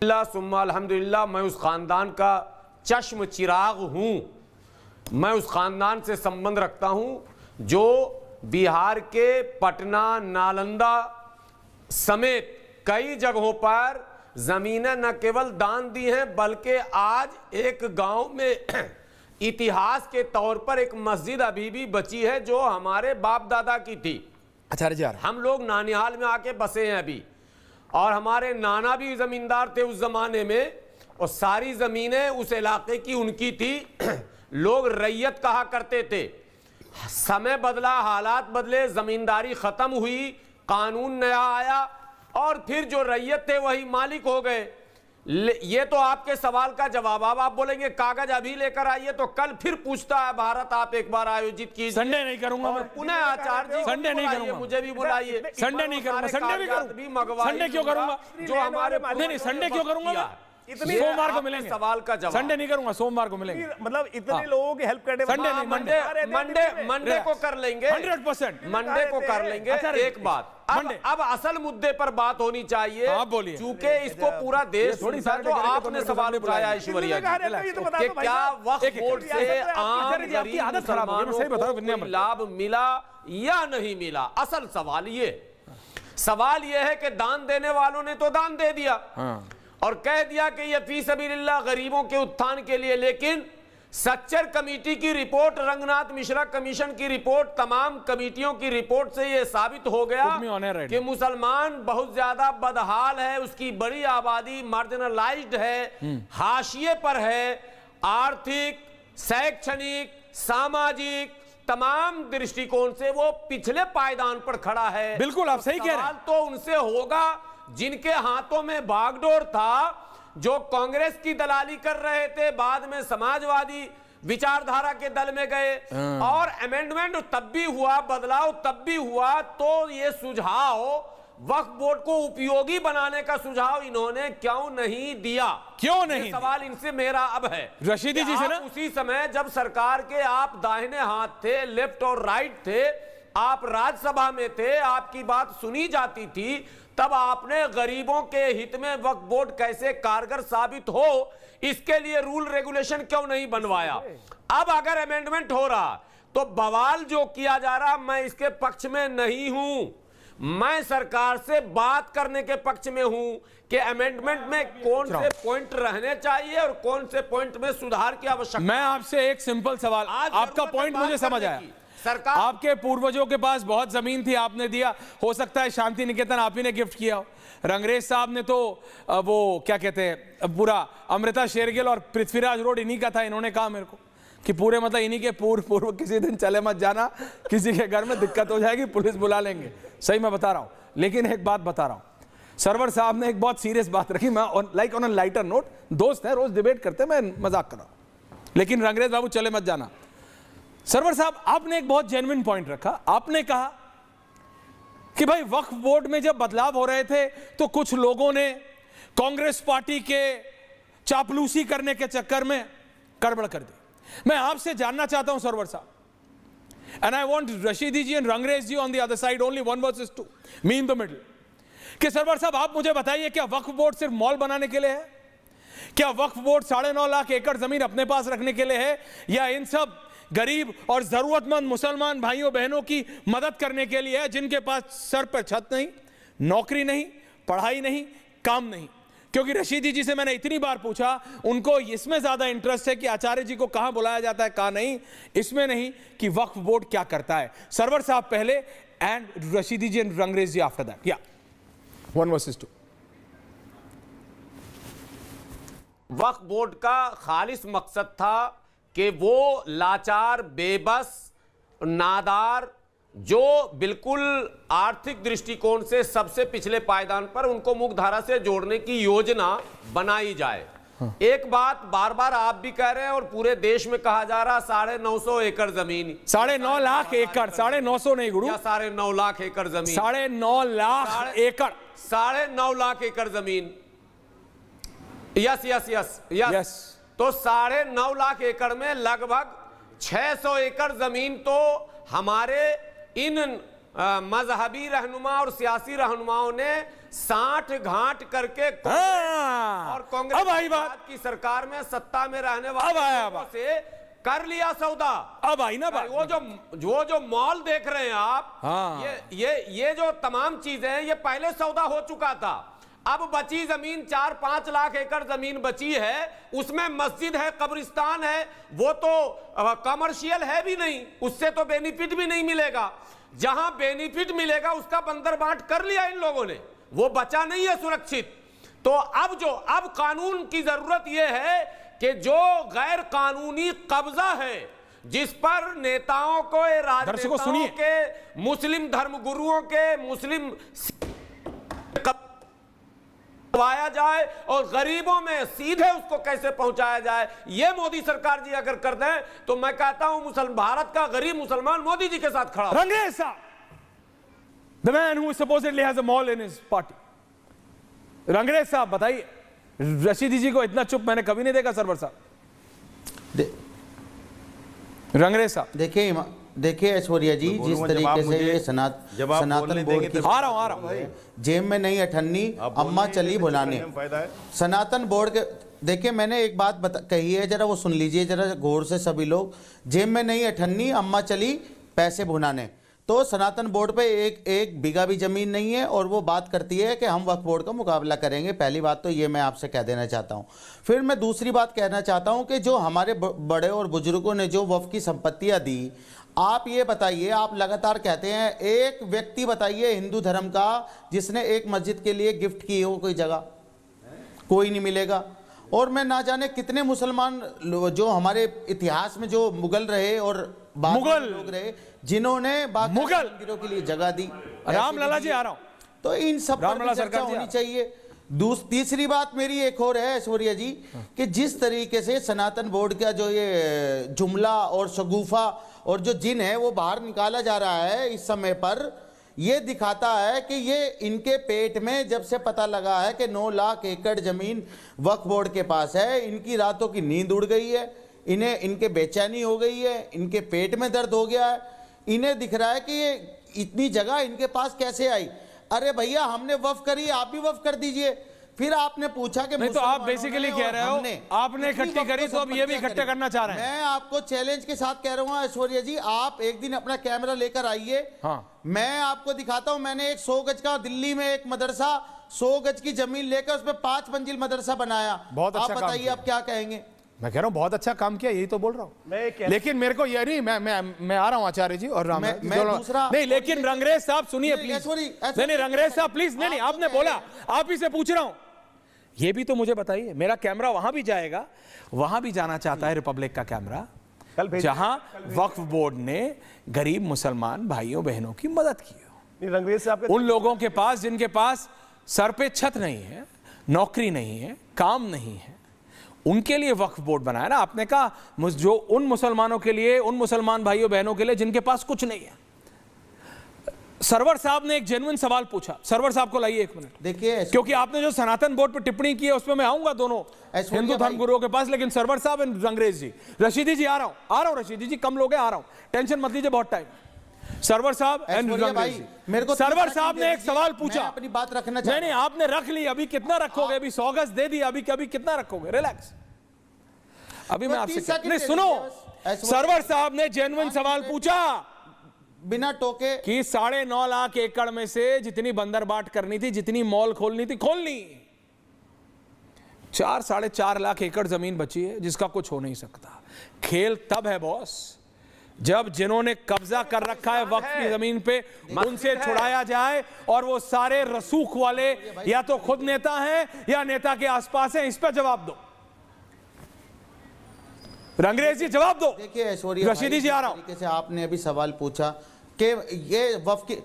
सुम्मा अल्हम्दुलिल्लाह, मैं उस खानदान का चश्म चिराग हूं, मैं उस खानदान से संबंध रखता हूं जो बिहार के पटना, नालंदा समेत कई जगहों पर जमीनें न केवल दान दी हैं, बल्कि आज एक गांव में इतिहास के तौर पर एक मस्जिद अभी भी बची है जो हमारे बाप दादा की थी। आचार्य जी, हम लोग नानिहाल में आके बसे हैं अभी, और हमारे नाना भी जमींदार थे उस जमाने में, और सारी जमीनें उस इलाके की उनकी थी। लोग रैयत कहा करते थे। समय बदला, हालात बदले, जमींदारी खत्म हुई, कानून नया आया, और फिर जो रैयत थे वही मालिक हो गए। ये तो आपके सवाल का जवाब। अब आप बोलेंगे कागज अभी लेकर आइए, तो कल फिर पूछता है भारत, आप एक बार आयोजित कीजिए। संडे नहीं करूंगा मैं, पुनः आचार्य जी, संडे नहीं करूंगा, मुझे भी बुलाइए। संडे नहीं करूंगा। संडे भी करूंगा, संडे क्यों करूंगा? जो हमारे नहीं, संडे क्यों करूंगा? इतनी सोमवार को आपने मिलेंगे, सवाल का जवाब संडे नहीं करूंगा, सोमवार को मिलेंगे। मतलब इतने लोगों की हेल्प करने संडे नहीं, मंडे को कर लेंगे, 100%। मंडे को कर लेंगे। अच्छा, एक बात, अब असल मुद्दे पर बात होनी चाहिए। आप बोलिए। चूंकि इसको पूरा देश थोड़ी सुनता है, तो आपने सवाल उठाया ऐश्वर्या जी कि क्या वक्फ बोर्ड से आम गरीब मुसलमानों को लाभ मिला या नहीं मिला। असल सवाल ये है कि दान देने वालों ने तो दान दे दिया और कह दिया कि ये फी सबीलिल्लाह गरीबों के उत्थान के लिए, लेकिन सच्चर कमेटी की रिपोर्ट, रंगनाथ मिश्रा कमीशन की रिपोर्ट, तमाम कमेटियों की रिपोर्ट से यह साबित हो गया कि मुसलमान बहुत ज्यादा बदहाल है, उसकी बड़ी आबादी मार्जिनलाइज्ड है, हाशिए पर है, आर्थिक, शैक्षणिक, सामाजिक तमाम दृष्टिकोण से वो पिछले पायदान पर खड़ा है। बिल्कुल, आप सही कह रहे हैं। सवाल तो उनसे होगा जिनके हाथों में बागडोर था, जो कांग्रेस की दलाली कर रहे थे, बाद में समाजवादी विचारधारा के दल में गए और अमेंडमेंट तब भी हुआ, बदलाव तब भी हुआ। तो ये सुझाव वक्फ बोर्ड को उपयोगी बनाने का सुझाव इन्होंने क्यों नहीं दिया? क्यों नहीं? सवाल इनसे मेरा अब है रशीदी जी से ना, उसी समय जब सरकार के आप दाहिने हाथ थे, लेफ्ट और राइट थे, आप राज्यसभा में थे, आपकी बात सुनी जाती थी, तब आपने गरीबों के हित में वक्फ बोर्ड कैसे कारगर साबित हो, इसके लिए रूल रेगुलेशन क्यों नहीं बनवाया? अब अगर अमेंडमेंट हो रहा तो बवाल जो किया जा रहा, मैं इसके पक्ष में नहीं हूं। मैं सरकार से बात करने के पक्ष में हूं कि अमेंडमेंट में कौन से पॉइंट रहने चाहिए और कौन से पॉइंट में सुधार की आवश्यकता। मैं आपसे एक सिंपल सवाल, आपका पॉइंट मुझे समझ आया। सरकार, आपके पूर्वजों के पास बहुत जमीन थी, आपने दिया, हो सकता है शांति निकेतन आप ही ने गिफ्ट किया हो। रंगरेज साहब ने तो वो क्या कहते हैं, पूरा अमृता शेरगिल और पृथ्वीराज रोड इन्हीं का था। इन्होंने कहा मेरे को कि पूरे मतलब इन्हीं के पूर्व किसी दिन चले मत जाना, किसी के घर में दिक्कत हो जाएगी, पुलिस बुला लेंगे। सही मैं बता रहा हूं। लेकिन एक बात बता रहा हूं, सरवर साहब ने एक बहुत सीरियस बात रखी। मैं like on a lighter note, दोस्त है, रोज डिबेट करते, मैं मजाक कर रहा हूं, लेकिन रंगरेज बाबू चले मत जाना। सरवर साहब, आपने एक बहुत जेन्युइन पॉइंट रखा। आपने कहा कि भाई वक्फ बोर्ड में जब बदलाव हो रहे थे तो कुछ लोगों ने कांग्रेस पार्टी के चापलूसी करने के चक्कर में गड़बड़ कर दी। मैं आपसे जानना चाहता हूं Sarwar sahab, and I want Rashidi ji and Rangrez ji on the other side, only 1 versus 2, me in the middle, कि सरवर साहब आप मुझे बताइए, क्या वक्फ बोर्ड सिर्फ मॉल बनाने के लिए है? क्या वक्फ बोर्ड 9.5 लाख एकड़ जमीन अपने पास रखने के लिए है, या इन सब गरीब और जरूरतमंद मुसलमान भाइयों बहनों की मदद करने के लिए है, जिनके पास सर पर छत नहीं, नौकरी नहीं, पढ़ाई नहीं, काम नहीं? क्योंकि रशीदी जी से मैंने इतनी बार पूछा, उनको इसमें ज्यादा इंटरेस्ट है कि आचार्य जी को कहां बुलाया जाता है, कहां नहीं, इसमें नहीं कि वक्फ बोर्ड क्या करता है। सरवर साहब पहले and Rashidi ji and Rangrez ji after that. या 1 versus 2। वक्फ बोर्ड का खालिस मकसद था कि वो लाचार, बेबस, नादार, जो बिल्कुल आर्थिक दृष्टिकोण से सबसे पिछले पायदान पर, उनको मुख्यधारा से जोड़ने की योजना बनाई जाए। एक बात बार बार आप भी कह रहे हैं और पूरे देश में कहा जा रहा, 950 एकड़ जमीन, 9.5 लाख एकड़, 950 नहीं गुरु, 9.5 लाख एकड़ जमीन, 9.5 लाख एकड़, 9.5 लाख एकड़ जमीन। Yes yes yes yes. तो 9.5 लाख एकड़ में लगभग 600 एकड़ जमीन तो हमारे इन मजहबी रहनुमा और सियासी रहनुमाओं ने साठ घाट करके और कांग्रेस की सरकार में सत्ता में रहने वाले से कर लिया सौदा। अब आई ना बात। वो जो मॉल देख रहे हैं आप, ये जो तमाम चीजें हैं, ये पहले सौदा हो चुका था। अब बची जमीन 4-5 लाख एकड़ जमीन बची है, उसमें मस्जिद है, कब्रिस्तान है, वो तो कमर्शियल है भी नहीं, उससे तो बेनिफिट भी नहीं मिलेगा। जहां बेनिफिट मिलेगा उसका बंदरबाट कर लिया इन लोगों ने, वो बचा नहीं है सुरक्षित। तो अब कानून की जरूरत यह है कि जो गैर कानूनी कब्जा है, जिस पर नेताओं को, राजनेताओं के, मुस्लिम धर्मगुरुओं के, मुस्लिम करवाया जाए और गरीबों में सीधे उसको कैसे पहुंचाया जाए, ये मोदी सरकार जी अगर कर दें तो मैं कहता हूं भारत का गरीब मुसलमान मोदी जी के साथ खड़ा। रंगरेज साहब, the man who supposedly has a mall in his party, Rangrez साहब बताइए, रशीदी जी को इतना चुप मैंने कभी नहीं देखा सरवर साहब। रंगरेज साहब देखिए ऐश्वर्या जी, जिस तरीके से ये सनातन बोर्ड की आ रहा हूं जेब में नहीं अठन्नी अम्मा चली भुलाने, सनातन बोर्ड के देखिए मैंने एक बात कही है, जरा वो सुन लीजिए जरा गौर से सभी लोग। जेब में नहीं अठन्नी अम्मा चली पैसे भुनाने, तो सनातन बोर्ड पे एक बीघा भी जमीन नहीं है और वो बात करती है कि हम वक्फ बोर्ड का मुकाबला करेंगे। पहली बात तो ये मैं आपसे कह देना चाहता हूँ। फिर मैं दूसरी बात कहना चाहता हूँ कि जो हमारे बड़े और बुजुर्गों ने जो वक्फ की संपत्तियाँ दी, आप ये बताइए, आप लगातार कहते हैं एक व्यक्ति बताइए हिंदू धर्म का जिसने एक मस्जिद के लिए गिफ्ट की हो कोई जगह, कोई नहीं मिलेगा। और मैं ना जाने कितने मुसलमान जो हमारे इतिहास में जो मुगल रहे और मुगल लोग रहे जिन्होंने मुगल मंदिरों के लिए जगह दी। रामलला जी आ रहा हूं, तो इन सब पर चर्चा होनी चाहिए। तीसरी बात मेरी एक और है ऐश्वर्या जी, कि जिस तरीके से सनातन बोर्ड का जो ये जुमला और शगुफा और जो जिन है वो बाहर निकाला जा रहा है इस समय पर, ये दिखाता है कि ये इनके पेट में जब से पता लगा है कि 9 लाख एकड़ जमीन वक्फ बोर्ड के पास है, इनकी रातों की नींद उड़ गई है, इन्हें इनके बेचैनी हो गई है, इनके पेट में दर्द हो गया है। इन्हें दिख रहा है कि ये इतनी जगह इनके पास कैसे आई। अरे भैया हमने वक्फ करी, आप भी वक्फ कर दीजिए। फिर आपने पूछा कि नहीं, तो आप बेसिकली कह रहे हो आपने इकट्ठी करी तो अब ये भी इकट्ठा करना चाह रहे हैं। मैं आपको चैलेंज के साथ कह रहा हूँ ऐश्वर्या जी, आप एक दिन अपना कैमरा लेकर आइए, हाँ। मैं आपको दिखाता हूँ। मैंने एक 100 गज का दिल्ली में एक मदरसा 100 गज की जमीन लेकर उसमें 5 मंजिल मदरसा बनाया। बहुत अच्छा आप बताइए आप क्या कहेंगे। मैं कह रहा हूँ बहुत अच्छा काम किया, यही तो बोल रहा हूँ। लेकिन मेरे को ये नहीं, मैं आ रहा हूँ आचार्य जी और राम दूसरा नहीं, लेकिन रंगरेज साहब सुनिए प्लीज। नहीं रंगरेज साहब प्लीज, नहीं आपने बोला, आप ही से पूछ रहा हूँ, ये भी तो मुझे बताइए। मेरा कैमरा वहां भी जाएगा, वहां भी जाना चाहता है रिपब्लिक का कैमरा, जहां वक्फ बोर्ड ने गरीब मुसलमान भाइयों बहनों की मदद की हो। रंगरेज साहब उन लोगों के पास जिनके पास सर पे छत नहीं है, नौकरी नहीं है, काम नहीं है, उनके लिए वक्फ बोर्ड बनाया ना आपने। कहा जो उन मुसलमानों के लिए, उन मुसलमान भाइयों बहनों के लिए जिनके पास कुछ नहीं है। सरवर साहब ने एक जेन्युइन सवाल पूछा, सरवर साहब को लाइए 1 मिनट देखिए, क्योंकि आपने जो सनातन बोर्ड पर टिप्पणी की है उसमें मैं आऊंगा दोनों हिंदू धर्म गुरुओं के पास, लेकिन सरवर साहब एंड रंगरेज जी, रशीदी जी आ रहा हूं रशीदी जी, कम लोग हैं, आ रहा हूं, टेंशन मत लीजिए, बहुत time. Server sahab and Rangrez जी, मेरे को सरवर साहब ने एक सवाल पूछा, अपनी बात रखना नहीं आपने रख ली, अभी कितना रखोगे? अभी 100 गज दे दी, अभी कितना रखोगे? रिलैक्स, अभी मैं आपसे नहीं, सुनो, सरवर साहब ने जेन्युइन सवाल पूछा बिना टोके कि 9.5 लाख एकड़ में से जितनी बंदरबाट करनी थी, जितनी मॉल खोलनी थी, खोल ली। 4-4.5 लाख एकड़ जमीन बची है जिसका कुछ हो नहीं सकता। खेल तब है बॉस जब जिन्होंने कब्जा कर रखा है वक्त की जमीन पे उनसे छुड़ाया जाए, और वो सारे रसूख वाले या तो खुद नेता हैं या नेता के आसपास हैं। इस पर जवाब दो रंगरेज जी, जवाब दो। देखिए ऐश्वर्या, रशीदी जी आ रहा हूं। तरीके से आपने अभी सवाल पूछा कि ये वक्फ की,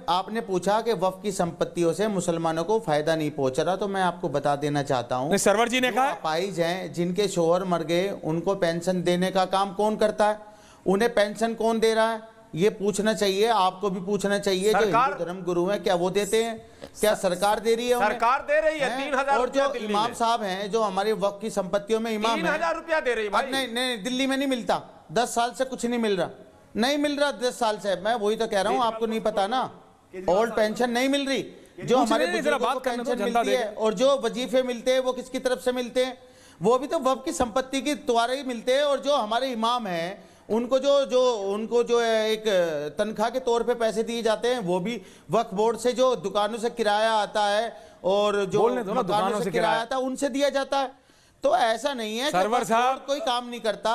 आपने पूछा कि वक्फ की संपत्तियों से मुसलमानों को फायदा नहीं पहुंच रहा, तो मैं आपको बता देना चाहता हूं, सरवर जी ने कहा अपाहिज हैं जिनके शोहर मर गए उनको पेंशन देने का काम कौन करता है? उन्हें पेंशन कौन दे रहा है? ये पूछना चाहिए, आपको भी पूछना चाहिए। जो हिंदू धर्म गुरु हैं क्या वो देते हैं? क्या सरकार दे रही है? सरकार दे रही है 3,000 और जो इमाम साहब हैं जो हमारे वक्फ की संपत्तियों में इमाम 3,000 रुपया दे रही है भाई। नहीं, दिल्ली में नहीं मिलता, 10 साल से कुछ नहीं मिल रहा, नहीं मिल रहा 10 साल से। मैं वही तो कह रहा हूँ, आपको नहीं पता ना, ओल्ड पेंशन नहीं मिल रही। जो हमारे बुजुर्गों को पेंशन मिलती है और जो वजीफे मिलते हैं वो किसकी तरफ से मिलते हैं? वो भी तो वक्फ की संपत्ति के द्वारा ही मिलते हैं। और जो हमारे इमाम हैं उनको जो है एक तनख्वाह के तौर पे पैसे दिए जाते हैं, वो भी वक्फ बोर्ड से जो दुकानों से किराया आता है और जो दुकानों से किराया आता है उनसे दिया जाता है। तो ऐसा नहीं है सरवर साहब कोई काम नहीं करता।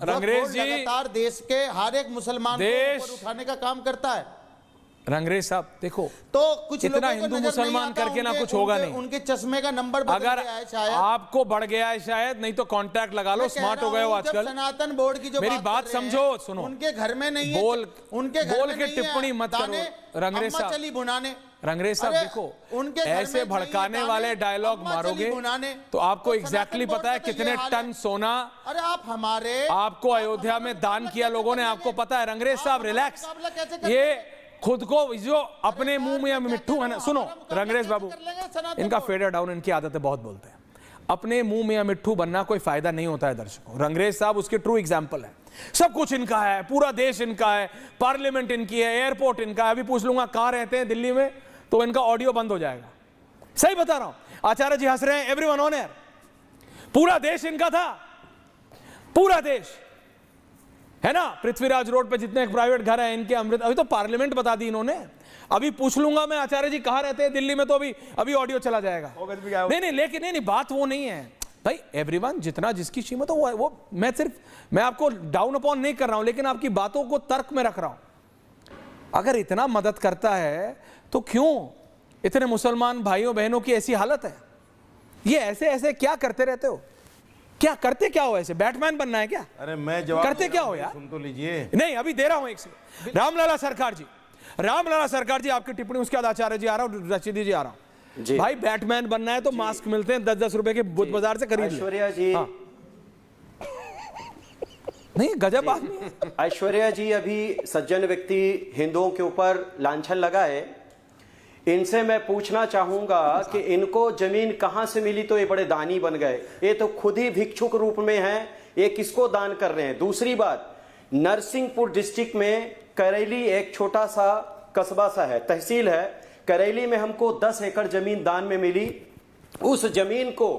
रंगरेज जी लगातार देश के हर एक मुसलमान को ऊपर उठाने का काम करता है। रंगरेज साहब देखो, तो कुछ इतना हिंदू मुसलमान करके ना कुछ होगा नहीं। उनके चश्मे का नंबर अगर आपको बढ़ गया है शायद, नहीं तो कांटेक्ट लगा लो, स्मार्ट हो गए हो आजकल। सनातन बोर्ड की जो मेरी बात समझो, सुनो, उनके घर में नहीं है, उनके बोल के टिप्पणी मत करो रंगरेज साहब। चली बुनाने रंगरेज साहब देखो, उनके ऐसे भड़काने वाले डायलॉग मारोगे तो आपको एग्जैक्टली पता है कितने टन सोना अरे आप हमारे आपको अयोध्या में दान किया लोगों ने, आपको पता है। रंगरेज साहब रिलैक्स, ये खुद को जो अपने मुंह में मिट्ठू है ना, सुनो रंगरेज बाबू, इनका फेडर डाउन, इनकी आदत है, बहुत बोलते हैं। अपने मुंह में या मिट्ठू बनना कोई फायदा नहीं होता है दर्शकों। रंगरेज साहब उसके ट्रू एग्जाम्पल है। सब कुछ इनका है, पूरा देश इनका है, पार्लियामेंट इनकी है, एयरपोर्ट इनका है। अभी पूछ लूंगा कहां रहते हैं दिल्ली में तो इनका ऑडियो बंद हो जाएगा। सही बता रहा हूं। आचार्य जी हंस रहे हैं, एवरीवन ऑन एयर। पूरा देश इनका था, पूरा देश है ना। पृथ्वीराज रोड पे जितने प्राइवेट घर हैं इनके, अमृत, अभी तो पार्लियामेंट बता दी इन्होंने। अभी पूछ लूंगा मैं आचार्य जी कहां रहते हैं दिल्ली में तो अभी ऑडियो चला जाएगा। नहीं, लेकिन नहीं, बात वो नहीं है भाई। एवरीवन जितना जिसकी कीमत हो वो मैं आपको डाउन अपॉन नहीं कर रहा हूं, लेकिन आपकी बातों को तर्क में रख रहा हूं। अगर इतना मदद करता है तो क्यों इतने मुसलमान भाइयों बहनों की ऐसी हालत है? ये ऐसे ऐसे क्या करते रहते हो? क्या करते क्या हो? ऐसे बैटमैन बनना है क्या? अरे मैं जवाब करते क्या हो यार? सुन तो लीजिए। नहीं, अभी दे रहा हूं एक से। रामलाला सरकार जी आपकी टिप्पणी, उसके बाद आचार्य जी आ रहा हूं, रशीदी जी आ रहा हूं। भाई बैटमैन बनना है तो मास्क मिलते हैं 10-10 रुपए के बुद्ध बाजार से खरीद लो। ऐश्वर्या जी, हाँ। नहीं, गजब आदमी है। ऐश्वर्या जी अभी सज्जन व्यक्ति हिंदुओं के ऊपर लांछन लगाए, इनसे मैं पूछना चाहूंगा कि इनको जमीन कहां से मिली तो ये बड़े दानी बन गए? ये तो खुद ही भिक्षुक रूप में हैं, ये किसको दान कर रहे हैं? दूसरी बात, नरसिंहपुर डिस्ट्रिक्ट में करेली एक छोटा सा कस्बा सा है, तहसील है करेली में, हमको 10 एकड़ जमीन दान में मिली। उस जमीन को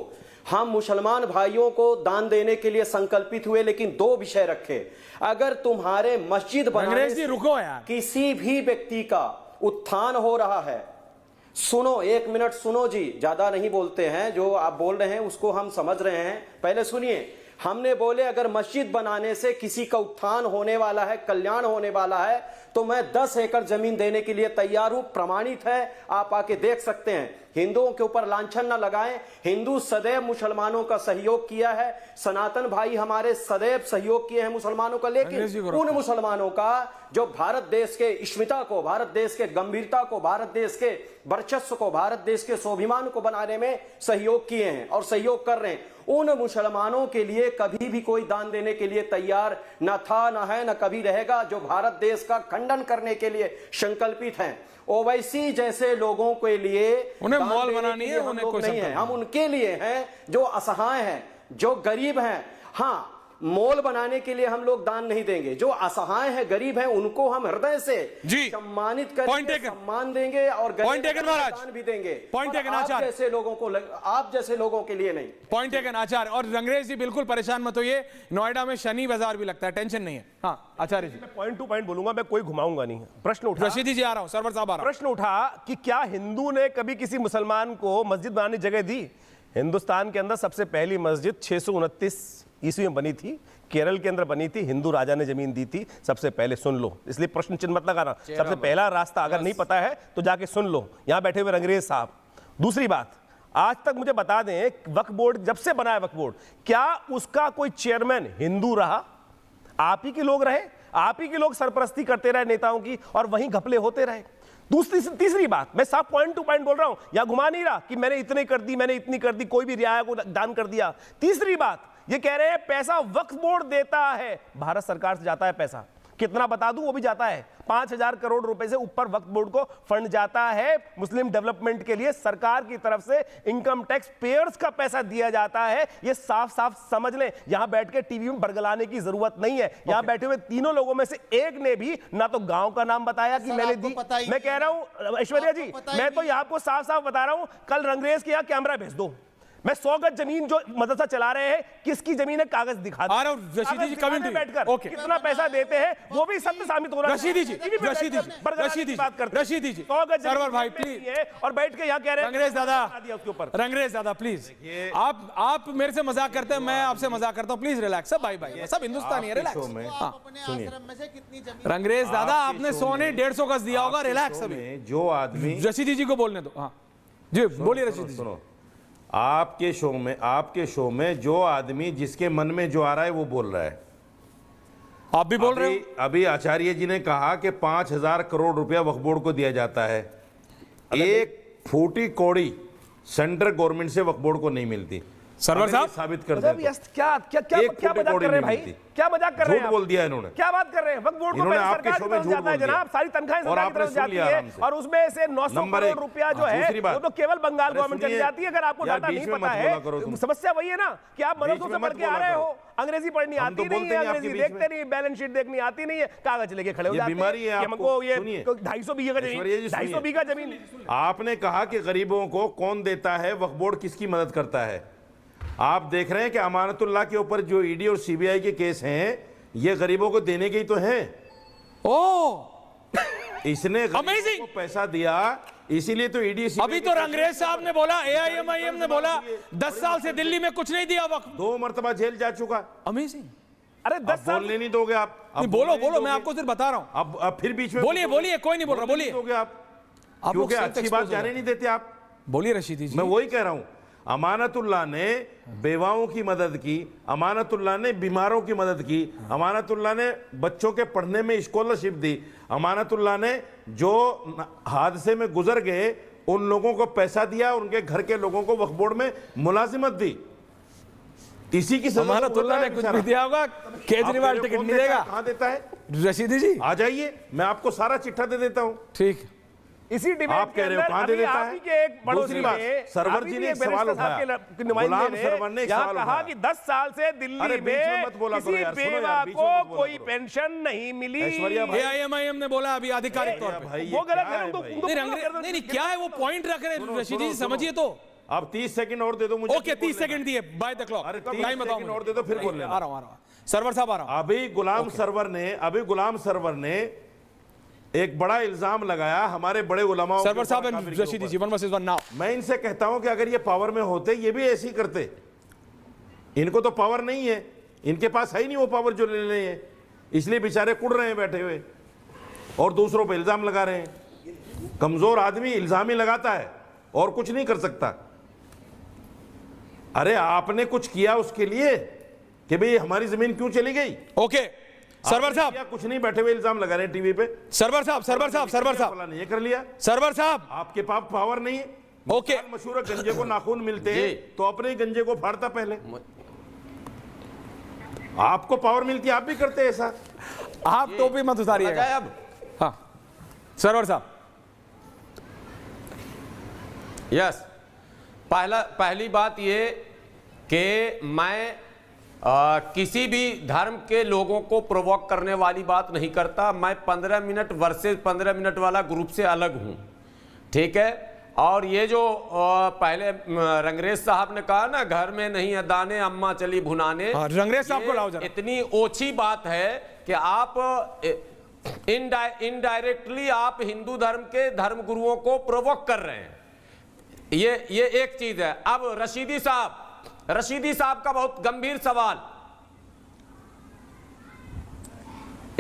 हम मुसलमान भाइयों को दान देने के लिए संकल्पित हुए, लेकिन 2 विषय रखे। अगर तुम्हारे मस्जिद बनाने से रुको यार, किसी भी व्यक्ति का उत्थान हो रहा है, सुनो 1 मिनट सुनो जी, ज्यादा नहीं बोलते हैं, जो आप बोल रहे हैं उसको हम समझ रहे हैं, पहले सुनिए। हमने बोले अगर मस्जिद बनाने से किसी का उत्थान होने वाला है, कल्याण होने वाला है, तो मैं 10 एकड़ जमीन देने के लिए तैयार हूं, प्रमाणित है, आप आके देख सकते हैं। हिंदुओं के ऊपर लांछन न लगाएं। हिंदू सदैव मुसलमानों का सहयोग किया है, सनातन भाई हमारे सदैव सहयोग किए हैं मुसलमानों का, लेकिन उन मुसलमानों का जो भारत देश के अस्मिता को, भारत देश के गंभीरता को, भारत देश के वर्चस्व को, भारत देश के स्वाभिमान को बनाने में सहयोग किए हैं और सहयोग कर रहे हैं, उन मुसलमानों के लिए कभी भी कोई दान देने के लिए तैयार न था, न है, न कभी रहेगा, जो भारत देश का खंडन करने के लिए संकल्पित हैं। ओवैसी जैसे लोगों के लिए उन्हें मॉल बनानी है, हम लोग नहीं है, हम उनके लिए हैं जो असहाय हैं, जो गरीब हैं। हाँ, मॉल बनाने के लिए हम लोग दान नहीं देंगे, जो असहाय है, गरीब है, उनको हम हृदय से सम्मानित करेंगे, सम्मान देंगे और दान भी देंगे। पॉइंट टेकन आचार्य, आप जैसे लोगों के लिए नहीं। पॉइंट टेकन आचार्य। और रंगरेज जी बिल्कुल परेशान मत होइए, नोएडा में शनि बाजार भी लगता है, टेंशन नहीं है। हाँ आचार्य जी, मैं पॉइंट टू पॉइंट बोलूंगा, मैं कोई घुमाऊंगा नहीं। प्रश्न उठा, रशीदी जी आ रहा हूं, सरवर साहब आ रहा हूं। प्रश्न उठा कि क्या हिंदू ने कभी किसी मुसलमान को मस्जिद बनाने की जगह दी? हिंदुस्तान के अंदर सबसे पहली मस्जिद 629 ईस्वी में बनी थी, केरल के अंदर बनी थी, हिंदू राजा ने जमीन दी थी सबसे पहले। सुन लो, इसलिए प्रश्न चिन्ह मत लगाना। सबसे पहला रास्ता अगर नहीं पता है तो जाके सुन लो, यहां बैठे हुए रंगरेज साहब। दूसरी बात, आज तक मुझे बता दें, वक्फ बोर्ड जब से बना है वक्फ बोर्ड, क्या उसका कोई चेयरमैन हिंदू रहा? आप ही के लोग रहे, आप ही के लोग सरपरस्ती करते रहे नेताओं की, और वहीं घपले होते रहे। तीसरी बात, मैं साफ पॉइंट टू पॉइंट बोल रहा हूं, यहां घुमा नहीं रहा कि मैंने इतने कर दी, मैंने इतनी कर दी, कोई भी रियाया को दान कर दिया। तीसरी बात, ये कह रहे हैं पैसा वक्फ बोर्ड देता है, भारत सरकार से जाता है पैसा। कितना बता दूं, वो भी जाता है 5000 करोड़ रुपए से ऊपर वक्फ बोर्ड को फंड जाता है मुस्लिम डेवलपमेंट के लिए। सरकार की तरफ से इनकम टैक्स पेयर्स का पैसा दिया जाता है, ये साफ साफ समझ लें। यहां बैठ के टीवी में बरगलाने की जरूरत नहीं है। यहां बैठे हुए तीनों लोगों में से एक ने भी ना तो गांव का नाम बताया कि मैंने दी। मैं कह रहा हूं ऐश्वर्या जी, मैं तो यहां आपको साफ साफ बता रहा हूं, कल रंगरेज के यहां कैमरा भेज दो। मैं 100 गज जमीन जो मदरसा चला रहे हैं, किसकी जमीन है कागज दिखा दो। रशीदी जी कमेंट बैठकर कितना पैसा देते हैं वो भी सत्य साबित हो रहा है। रशीदी जी बात करते, रशीदी जी, 100 गज सरवर भाई प्लीज, और बैठ के यहाँ कह रहे हैं रंगरेज दादा प्लीज, आप मेरे से मजाक करते हैं, मैं आपसे मजाक करता हूँ, प्लीज रिलैक्स। सब भाई भाई सब हिंदुस्तानी है, रिलैक्स। रंगरेज दादा, आपने 100 ने 150 गज दिया होगा, रिलैक्स। अभी जो आदमी, रशीदी जी को बोलने दो। हाँ जी बोलिए रशीदी जी। आपके शो में जो आदमी जिसके मन में जो आ रहा है वो बोल रहा है। आप भी बोल रहे हो। अभी आचार्य जी ने कहा कि 5000 करोड़ रुपया वक्फ बोर्ड को दिया जाता है। एक फूटी कौड़ी सेंट्रल गवर्नमेंट से वक्फ बोर्ड को नहीं मिलती। सरवर हमें साहब, ये साबित कर मतलब दे यस, क्या क्या क्या एक क्या फुटेज मजाक कर रहे हैं नहीं भाई? मिलती। क्या मजाक कर रहे हैं झूठ आप? बोल दिया इन्होंने। क्या बात कर रहे हैं? वक्फ बोर्ड को इन्होंने पहले आपके सरकार शो की में तरफ झूठ जाता है बोल दिया। जनाब, सारी तनख्वाहें और सरकार की आपने तरफ सुन जाती लिया है, आराम से। और उसमें से 900 नंबर करोड़ एक। रुपया जो हाँ, है दूसरी बात। वो तो केवल बंगाल अरे गवर्नमेंट चली सुनिए, जाती है। अगर आपको यार डाटा बीच नहीं में पता मत बोला करो है, तुम। समस्या वही है ना कि आप मदरसों बीच से में पढ़ मत के आ बोला रहे करो। हो, अंग्रेजी पढ़नी हम आती तो नहीं बोलते है, नहीं आपके अंग्रेजी बीच देखते नहीं, बैलेंस शीट देखनी आती नहीं है, कागज लेके खड़े हो ये जाते बीमारी है हैं कि आपको। हमको ये सुनिए। 250 बीघा का ऐश्वर्या जमीन, जी, 250 सुनिए। बीघा जमीन। आपने कहा कि गरीबों को कौन देता है, वक्फ बोर्ड किसकी मदद करता है। आप देख रहे हैं कि अमानतुल्लाह के ऊपर जो ईडी और सीबीआई के केस हैं, ये गरीबों को देने के ही तो हैं। इसने गरीबों Amazing! को पैसा दिया, इसीलिए तो ईडी अभी तो रंगरेज साहब ने बोला, AIMIM ने बोला 10 साल से दिल्ली में कुछ नहीं दिया वक्त। 2 मरतबा जेल जा चुका। अमेजिंग। अरे अब 10 साल बोलने नहीं दोगे आप। अब बोलो बोलने नहीं बोलो, मैं दोगे। आपको सिर्फ बता रहा हूं। अब फिर बीच में बोलिए बोलिए, कोई नहीं बोल रहा, बोलने बोलिए। नहीं दोगे आप, आप लोग क्योंकि self अच्छी expose बात हो जाने गए। नहीं देते आप। बोलिए रशीदी जी। मैं वही कह रहा हूं, अमानतुल्लाह ने बेवाओं की मदद की, अमानतुल्लाह ने बीमारों की मदद की, अमानतुल्लाह ने बच्चों के पढ़ने में स्कॉलरशिप दी, अमानतुल्लाह ने जो हादसे में गुजर गए उन लोगों को पैसा दिया, उनके घर के लोगों को वक्फ बोर्ड में मुलाजिमत दी। इसी की अमानतुल्लाह ने कुछ भी दिया होगा, केजरीवाल टिकट नहीं देगा। कहां देता है? रशीदी जी आ जाइए, मैं आपको सारा चिट्ठा दे देता हूं। ठीक। इसी डिबेट आप कह रहे हो कहां दे देता है? के एक पड़ोसी दूसरी बात, ने, सरवर आप ही जी भी ने एक एक सवाल बैरिस्टर साहब उठाया। के नुमाइंदे गुलाम सरवर ने एक यहाँ सवाल कहा उठाया। कि 10 साल से दिल्ली अरे बीच में मत बोला करो किसी यार, सुनो बेवा यार, बीच में मत को बोला कोई करो। पेंशन नहीं मिली। ऐश्वर्या भाई, AIMIM ने बोला अभी आधिकारिक तौर पे। भाई ये वो गलत क्या है, है उनको भाई? उनको नहीं follow कर दो। नहीं, क्या है वो पॉइंट रख रहे हैं रशीदी जी, सुनो, समझिए तो। अब 30 सेकंड और दे दो मुझे। ओके, 30 सेकंड दिए बाय द क्लॉक। अरे 30 टाइम बताओ सेकंड और दे दो, फिर बोल लेना। आ रहा हूं। सरवर साहब आ रहा हूं। अभी गुलाम सरवर ने एक बड़ा इल्जाम लगाया हमारे बड़े उलमाओं के सरवर साहब ऊपर, एंड काबिल के रशीदी ऊपर। जी, 1 वर्सेस 1 नाउ। मैं इनसे कहता हूं कि अगर ये पावर में होते ये भी ऐसे ही करते। इनको तो पावर नहीं है, इनके पास है ही नहीं वो पावर जो ले रहे हैं, इसलिए बेचारे कुड़ रहे हैं बैठे हुए और दूसरों पे इल्जाम लगा रहे हैं। कमजोर आदमी इल्जाम ही लगाता है और कुछ नहीं कर सकता। अरे आपने कुछ किया उसके लिए कि भाई हमारी जमीन क्यों चली गई? ओके सरवर साहब, किया कुछ नहीं, बैठे हुए इल्जाम लगा रहे हैं टीवी पे। सरवर साहब फलाना ये कर लिया। सरवर साहब, आपके पास पावर नहीं है। ओके। मिसाल मशहूर है, गंजे को नाखून मिलते जी। हैं तो अपने ही गंजे को फाड़ता पहले। आपको पावर मिलती है, आप भी करते हैं ऐसा। आप टोपी मत उतारिएगा। जाए अब। हाँ सरवर साहब, यस, पहली बात ये कि मैं किसी भी धर्म के लोगों को प्रोवोक करने वाली बात नहीं करता। मैं 15 मिनट वर्सेस 15 मिनट वाला ग्रुप से अलग हूं, ठीक है। और ये जो पहले रंगरेज साहब ने कहा ना, घर में नहीं है दाने अम्मा चली भुनाने, हाँ, रंगरेज साहब को लाओ जरा। इतनी ओछी बात है कि आप इनडायरेक्टली आप हिंदू धर्म के धर्म गुरुओं को प्रोवोक कर रहे हैं। ये एक चीज है। अब रशीदी साहब का बहुत गंभीर सवाल।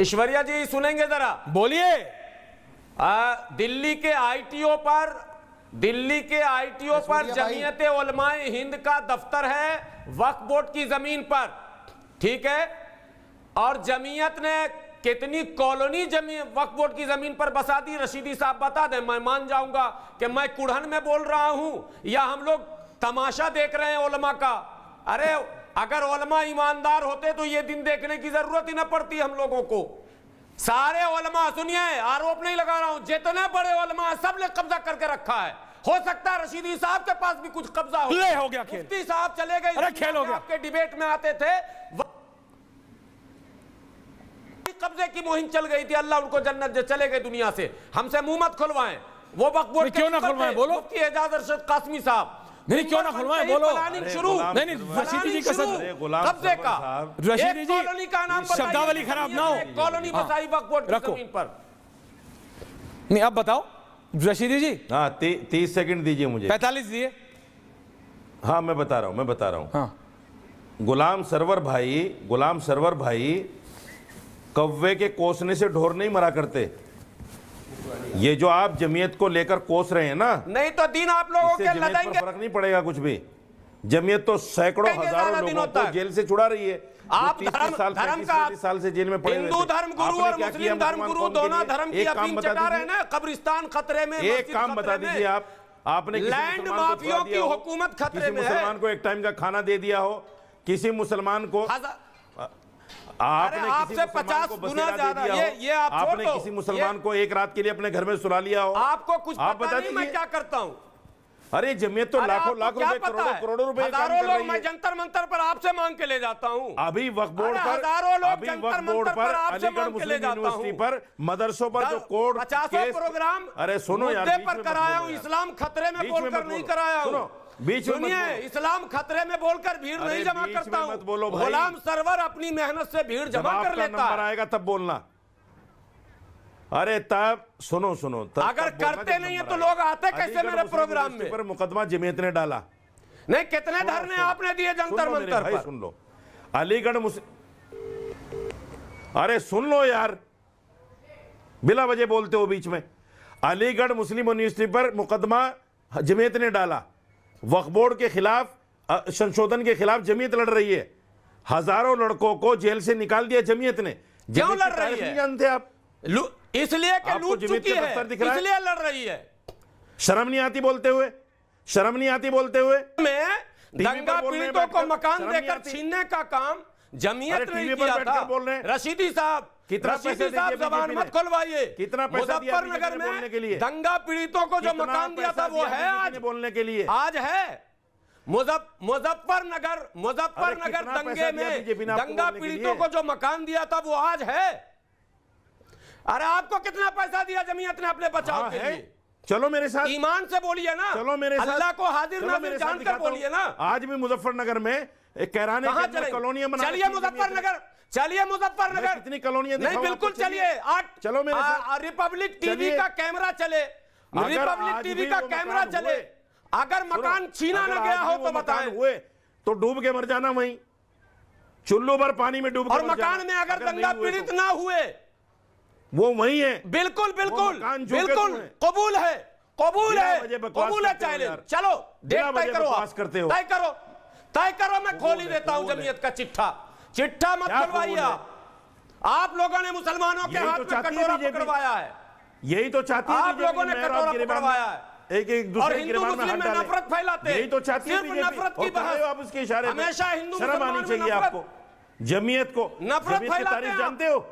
ऐश्वर्या जी सुनेंगे जरा, बोलिए। दिल्ली के आईटीओ पर ऐश्वर्या भाई। जमीयत उलमाए हिंद का दफ्तर है वक्फ बोर्ड की जमीन पर, ठीक है। और जमीयत ने कितनी कॉलोनी जमीन वक्फ बोर्ड की जमीन पर बसा दी, रशीदी साहब बता दें। मैं मान जाऊंगा कि मैं कुड़हन में बोल रहा हूं या हम लोग तमाशा देख रहे हैं उलमा का। अरे अगर उलमा ईमानदार होते तो ये दिन देखने की जरूरत ही ना पड़ती हम लोगों को। सारे उलमा, सुनिए, आरोप नहीं लगा रहा हूं, जितने बड़े उलमा सब ने कब्जा करके रखा है। हो सकता है रशीदी साहब के पास भी कुछ कब्जा हो। ले हो गया खेल। मुफ्ती साहब चले गए, अरे खेल हो गया। आपके डिबेट में आते थे, कब्जे की मुहिम चल गई थी, अल्लाह उनको जन्नत चले गए दुनिया से। हमसे मुंह मत खुलवाएं। वो वक्फ बोर्ड क्यों ना खुलवाएं, बोलो। मुफ्ती एजाज अरशद कासमी साहब, नहीं, क्यों ना खुलवाएं, बोलो। प्लानिंग शुरू, नहीं, रशीदी जी का सच। कब्जे का रशीदी जी, कॉलोनी का नाम बताइए। शब्दावली खराब ना हो। कॉलोनी बसाई वक्फ बोर्ड की रखो। जमीन पर। नहीं अब बताओ रशीदी जी। हाँ 30 सेकंड दीजिए मुझे। 45 दिए। हाँ मैं बता रहा हूँ। हाँ गुलाम सरवर भाई कौवे के कोसने से ढोर नहीं मरा करते। ये जो आप जमीयत को लेकर कोस रहे हैं ना, नहीं तो दिन आप लोगों इससे के जमीयत पर लदेंगे। फर्क नहीं पड़ेगा कुछ भी। जमीयत तो सैकड़ों हजारों लोगों को जेल से छुड़ा रही है। आप जो 30 साल, धर्म 35 साल से जेल में पड़े हुए हिंदू थे। धर्म गुरु आपने और क्या किया मुस्लिम धर्म मुसलमान गुरु कौम के दोनों लिए? धर्म की एक काम अफीम बता चटा रहे हैं दीजिए। ना, कब्रिस्तान खतरे में, एक मस्जिद काम बता खतरे में। दीजिए आप। आपने किसी लैंड मुसलमान को माफियों छुड़ा की दिया हो, हुकूमत खतरे किसी में है। मुसलमान को एक टाइम का खाना दे दिया हो, किसी मुसलमान को आपने किसी आपसे मुसलमान 50 को गुना बसेरा दे ज्यादा, दिया हो, ये आप छोड़ आपने दो। किसी मुसलमान को एक रात के लिए अपने घर में सुला लिया हो, आपको कुछ आप पता बता नहीं मैं दीजिए। क्या करता हूं। अरे जमीयत तो अरे लाखों आपको लाख क्या रुपए, पता करोड़ों है? करोड़ों रुपए काम हजारों कर लोग रही मैं है। जंतर मंतर पर आपसे मांग के ले जाता हूं। अभी वक्फ बोर्ड अरे पर, हजारों लोग अभी जंतर वक्फ बोर्ड मंतर पर, पर आपसे अलीगढ़ मांग के ले मुस्लिम जाता यूनिवर्सिटी हूं। पर, मदरसों पर जो कोर्ट 50 प्रोग्राम अरे सुनो यार, मुद्दे बीच पर में मत कराया बोलो हूं, यार। इस्लाम खतरे में बीच में बोलकर मत नहीं बोलो। कराया हूं। सुनो, बीच में मत सुनिए, बोलो। इस्लाम खतरे में बोलकर भीड़ अरे नहीं जमा बीच करता में हूं। मत बोलो भाई। गुलाम सरवर अपनी मेहनत से भीड़ जब जमा कर आपका लेता नंबर है। आएगा तब बोलना। अरे तब सुनो सुनो, तब अगर तब बोलना करते जब नहीं है नंबर तो आएगा। लोग आते कैसे अलीगढ़ मेरे मुस्लिम प्रोग्राम यूनिवर्सिटी में? पर मुकदमा जमीयत ने डाला। नहीं, कितने धरने आपने दिए जंतर सुन लो मेरे मंतर भाई, पर? सुन लो। अलीगढ़ अरे सुन लो यार, बिला वजह बोलते हो बीच में। अलीगढ़ मुस्लिम यूनिवर्सिटी पर मुकदमा जमीयत ने डाला, वक्फ बोर्ड के खिलाफ, संशोधन के खिलाफ जमीयत लड़ रही है। हजारों लड़कों को जेल से निकाल दिया जमीयत ने। क्यों जमीयत लड़ की रही तारीफ है? नहीं जानते आप? इसलिए कि आपको लूट जमीयत चुकी का है, दफ्तर दिख रहा है? इसलिए लड़ रही है। शर्म नहीं आती बोलते हुए? शर्म नहीं आती बोलते हुए? में टीवी पर दंगा बोल रहे हैं पीड़ितों को बैठकर, मकान शर्म नहीं देकर आती? छीनने का काम जमीयत अरे ने टीवी पर किया बैठकर था। बोल रहे हैं। रशीदी साहब, कितना पैसा रशीदी दिया साहब जबान बीजेपी मत ने? खुलवाइए। कितना पैसा दिया मुजफ्फरनगर बीजेपी ने बोलने के में लिए? दंगा पीड़ितों को जो कितना मकान दिया था पैसा वो दिया है बीजेपी आज, ने बोलने के लिए? आज है। मुजफ्फरनगर कितना दंगे पैसा दिया में बीजेपी ने आपको दंगा बोलने के पीड़ितों लिए? को जो मकान दिया था वो आज है। अरे आपको कितना पैसा दिया जमीयत ने अपने बचाव हाँ के है। लिए? चलो मेरे साथ, ईमान से बोलिए ना, चलो मेरे साथ, अल्लाह को हाजिर चलो नाजिर मेरे साथ जानकर दिखाता हूं। बोलिए ना। आज भी मुजफ्फरनगर में एक कैराने कहां के अंदर कॉलोनियां बना चलिए मुजफ्फरनगर, चलिए मुजफ्फरनगर। मैं कितनी कॉलोनियां नहीं, दिखाऊं बिल्कुल आपको? चलिए। चलो मेरे साथ। रिपब्लिक टीवी चलिए। का कैमरा चले, अगर रिपब्लिक आज टीवी भी का वो कैमरा मकान चले। हुए, अगर मकान छीना अगर न आज गया भी हो वो तो मकान बताएं। हुए तो डूब के मर जाना वहीं, चुल्लू भर पानी में डूब के और मर जाना। मकान में अगर दंगा नहीं हुए पीड़ित तो। ना हुए, वो वहीं है। बिल्कुल बिल्कुल मकान झुके बिल्कुल हुए हैं। कबूल है, कबूल बिना है, वजह बकवास कबूल है करते हो चैलेंज। यार। चलो बिना डेट तय वजह करो, बकवास आप करते हो। तय करो, मैं खोल ही कबूल है, देता हूं कबूल है। जमीयत का चिट्ठा। चिट्ठा मत क्या खुलवाइए कबूल है? आप लोगों ने मुसलमानों के यही हाथ तो में चाहती है कटोरा बीजेपी। पकड़वाया है। यही तो चाहती है आप बीजेपी लोगों ने मेहराब कटोरा गिरबान में पकड़वाया है। एक एक और दूसरे हिंदू गिरबान में मुस्लिम हाथ में डाले। नफरत फैलाते हैं। यही तो चाहती है सिर्फ बीजेपी। नफरत की और कर रहे हो आप उसके इशारे पे। हमेशा हिंदू शर्म आनी मुसलमान में चाहिए नफरत। आपको। जमीयत को, नफरत जमीयत की फैलाते तारीफ हैं जानते हो?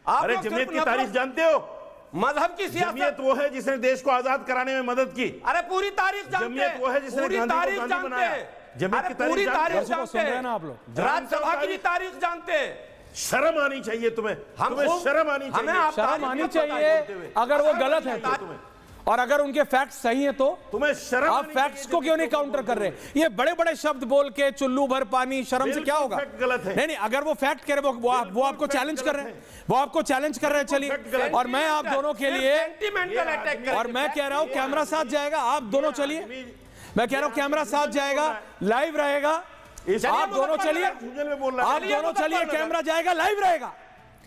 आप अरे लोग सिर्फ जमीयत की नफरत- तारीफ जानते हो? मजहब की सियासत। जमीयत वो है जिसने देश को आजाद कराने में मदद की। अरे पूरी तारीख जानते हैं। जमीयत वो है जिसने पूरी गांधी को तारीख गांधी जानते बनाया। हैं। जमीयत अरे की तारीख पूरी जानते तारीख हैं। जानते सुन रहे हैं हैं ना आप लोग? राज्यसभा की भी तारीख जानते हैं। शर्म आनी चाहिए तुम्हें। हम तुम्हें खूब- शर्म आनी हमें चाहिए। आप शर्म तारीख आनी मत चाहिए बताइए। अगर वो गलत है तो। तुम्हें और अगर उनके फैक्ट्स सही हैं तो तुम्हें शर्म आप आनी फैक्ट्स चाहिए को क्यों नहीं जमीयत काउंटर कर रहे? ये बड़े बड़े शब्द बोल के चुल्लू भर पानी, शर्म से क्या बिल्कुल होगा? फैक्ट गलत है। नहीं, अगर वो फैक्ट कह रहे वो आपको फैक्ट चैलेंज कर रहे गलत हैं, वो आपको चैलेंज कर रहे हैं। फैक्ट गलत चलिए, है। और मैं आप दोनों के लिए, सेंटिमेंटल अटैक और मैं कह रहा हूं कैमरा साथ जाएगा, आप दोनों चलिए। मैं कह रहा हूं कैमरा साथ जाएगा, लाइव रहेगा, आप दोनों चलिए, झुंझुन में बोल रहा आप है। दोनों चलिए, कैमरा जाएगा, लाइव रहेगा।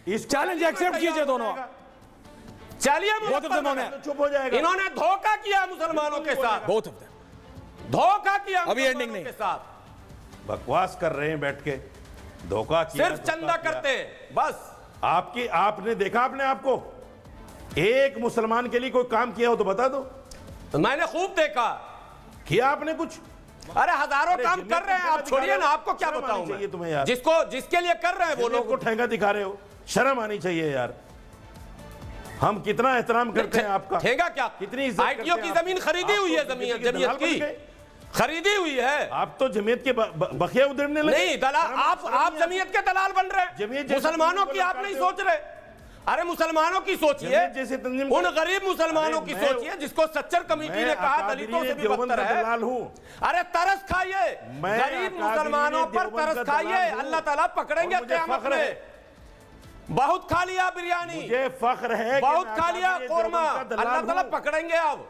इस चैलेंज एक्सेप्ट कीजिए दोनों। चलिए Both of them on Muzaffarnagar. है। चुप हो जाएगा। इन्होंने धोखा किया मुसलमानों के साथ, बोथ ऑफ देम। धोखा किया अभी ending मुसलमानों नहीं। के साथ। बकवास कर रहे हैं बैठ के, धोखा किया, सिर्फ धोखा चंदा किया। करते हैं बस। आपकी आपने देखा अपने आप को एक मुसलमान के लिए कोई काम किया हो तो बता दो। तो मैंने खूब देखा। किया आपने कुछ? अरे हजारों अरे काम जिम्मे कर रहे हैं, को आप दिखा छोड़िए रहे ना, हो। आपको क्या शर्म आनी बताऊं चाहिए मैं? तुम्हें यार। जिसके लिए कर रहे हैं वो लोग लोग को ठेंगा दिखा रहे हो, शर्म आनी चाहिए यार। हम कितना एहतराम करते हैं आपका। ठेगा क्या? कितनी इज्जत आईटीओ करते की हैं जमीन आप। खरीदी आप हुई तो है, जमीन बीजेपी के जमीयत दलाल बन की गए। खरीदी हुई है। आप तो जमीयत के बखिया उधेड़ने लगे। नहीं दलाल, आप शर्म जमीयत के दलाल बन रहे जमीयत हैं। जैसी मुसलमानों तंजीम की को आप नहीं लड़काते हो। सोच रहे। अरे मुसलमानों की सोचिए, जमीयत जैसी तंजीम उन को- गरीब मुसलमानों अरे की मैं- सोचिए जिसको सच्चर कमेटी मैं ने कहा अकादरी दलितों से भी देवबंद बदतर का है। दलाल हूं। अरे तरस खाइए, मैं गरीब अकादरी मुसलमानों पर देवबंद तरस का खाइए, दलाल हूं। अल्लाह ताला पकड़ेंगे और मुझे क़यामत फख्र है। में। बहुत खा लिया बिरयानी, मुझे फख्र है कि बहुत मैं खा लिया अकादरी कोरमा, देवबंद का दलाल अल्लाह ताला हूं। पकड़ेंगे अब।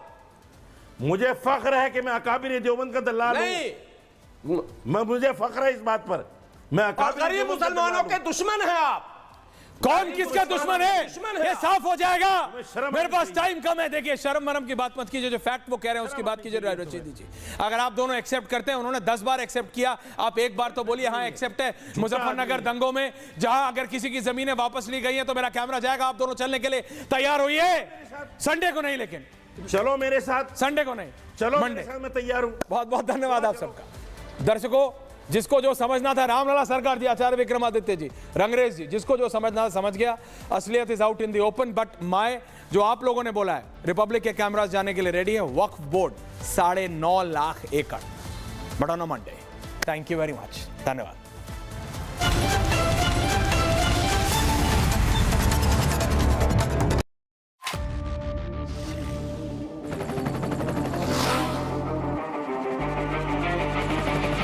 मुझे फख्र है कि मैं अकाबिर देवबंद का दलाल हूं। नहीं, मुझे फख्र है इस बात पर। मैं और अकाबिर गरीब देवबंद का मुसलमानों दलाल के हूं। दुश्मन हैं आप। कौन किसका दुश्मन है दुश्मन है ये आप। साफ हो जाएगा। शर्म मेरे आनी पास चाहिए। टाइम कम है। देखिए, शर्म मरम की बात मत कीजिए, जो फैक्ट वो कह रहे हैं उसकी बात कीजिए। रशीदी जी, अगर आप दोनों एक्सेप्ट करते हैं, उन्होंने 10 बार एक्सेप्ट किया, आप एक बार तो बोलिए हाँ एक्सेप्ट है। मुजफ्फरनगर दंगों में जहां अगर किसी की जमीनें वापस ली गई हैं तो मेरा कैमरा जाएगा, आप दोनों चलने के लिए तैयार होइए। संडे को नहीं, लेकिन चलो मेरे साथ। संडे को नहीं। चलो मंडे। मेरे साथ, मैं तैयार हूं। बहुत बहुत धन्यवाद आप सबका। दर्शकों, जिसको जो समझना था, रामलला सरकार जी, आचार्य विक्रमादित्य जी, रंगरेज जी, जिसको जो समझना था समझ गया। असलियत is out in the open. But my जो आप लोगों ने बोला है, रिपब्लिक के कैमरास जाने के लिए रेडी है। वक्फ बोर्ड 9.5 लाख एकड़, but on a Monday. Thank you very much, धन्यवाद।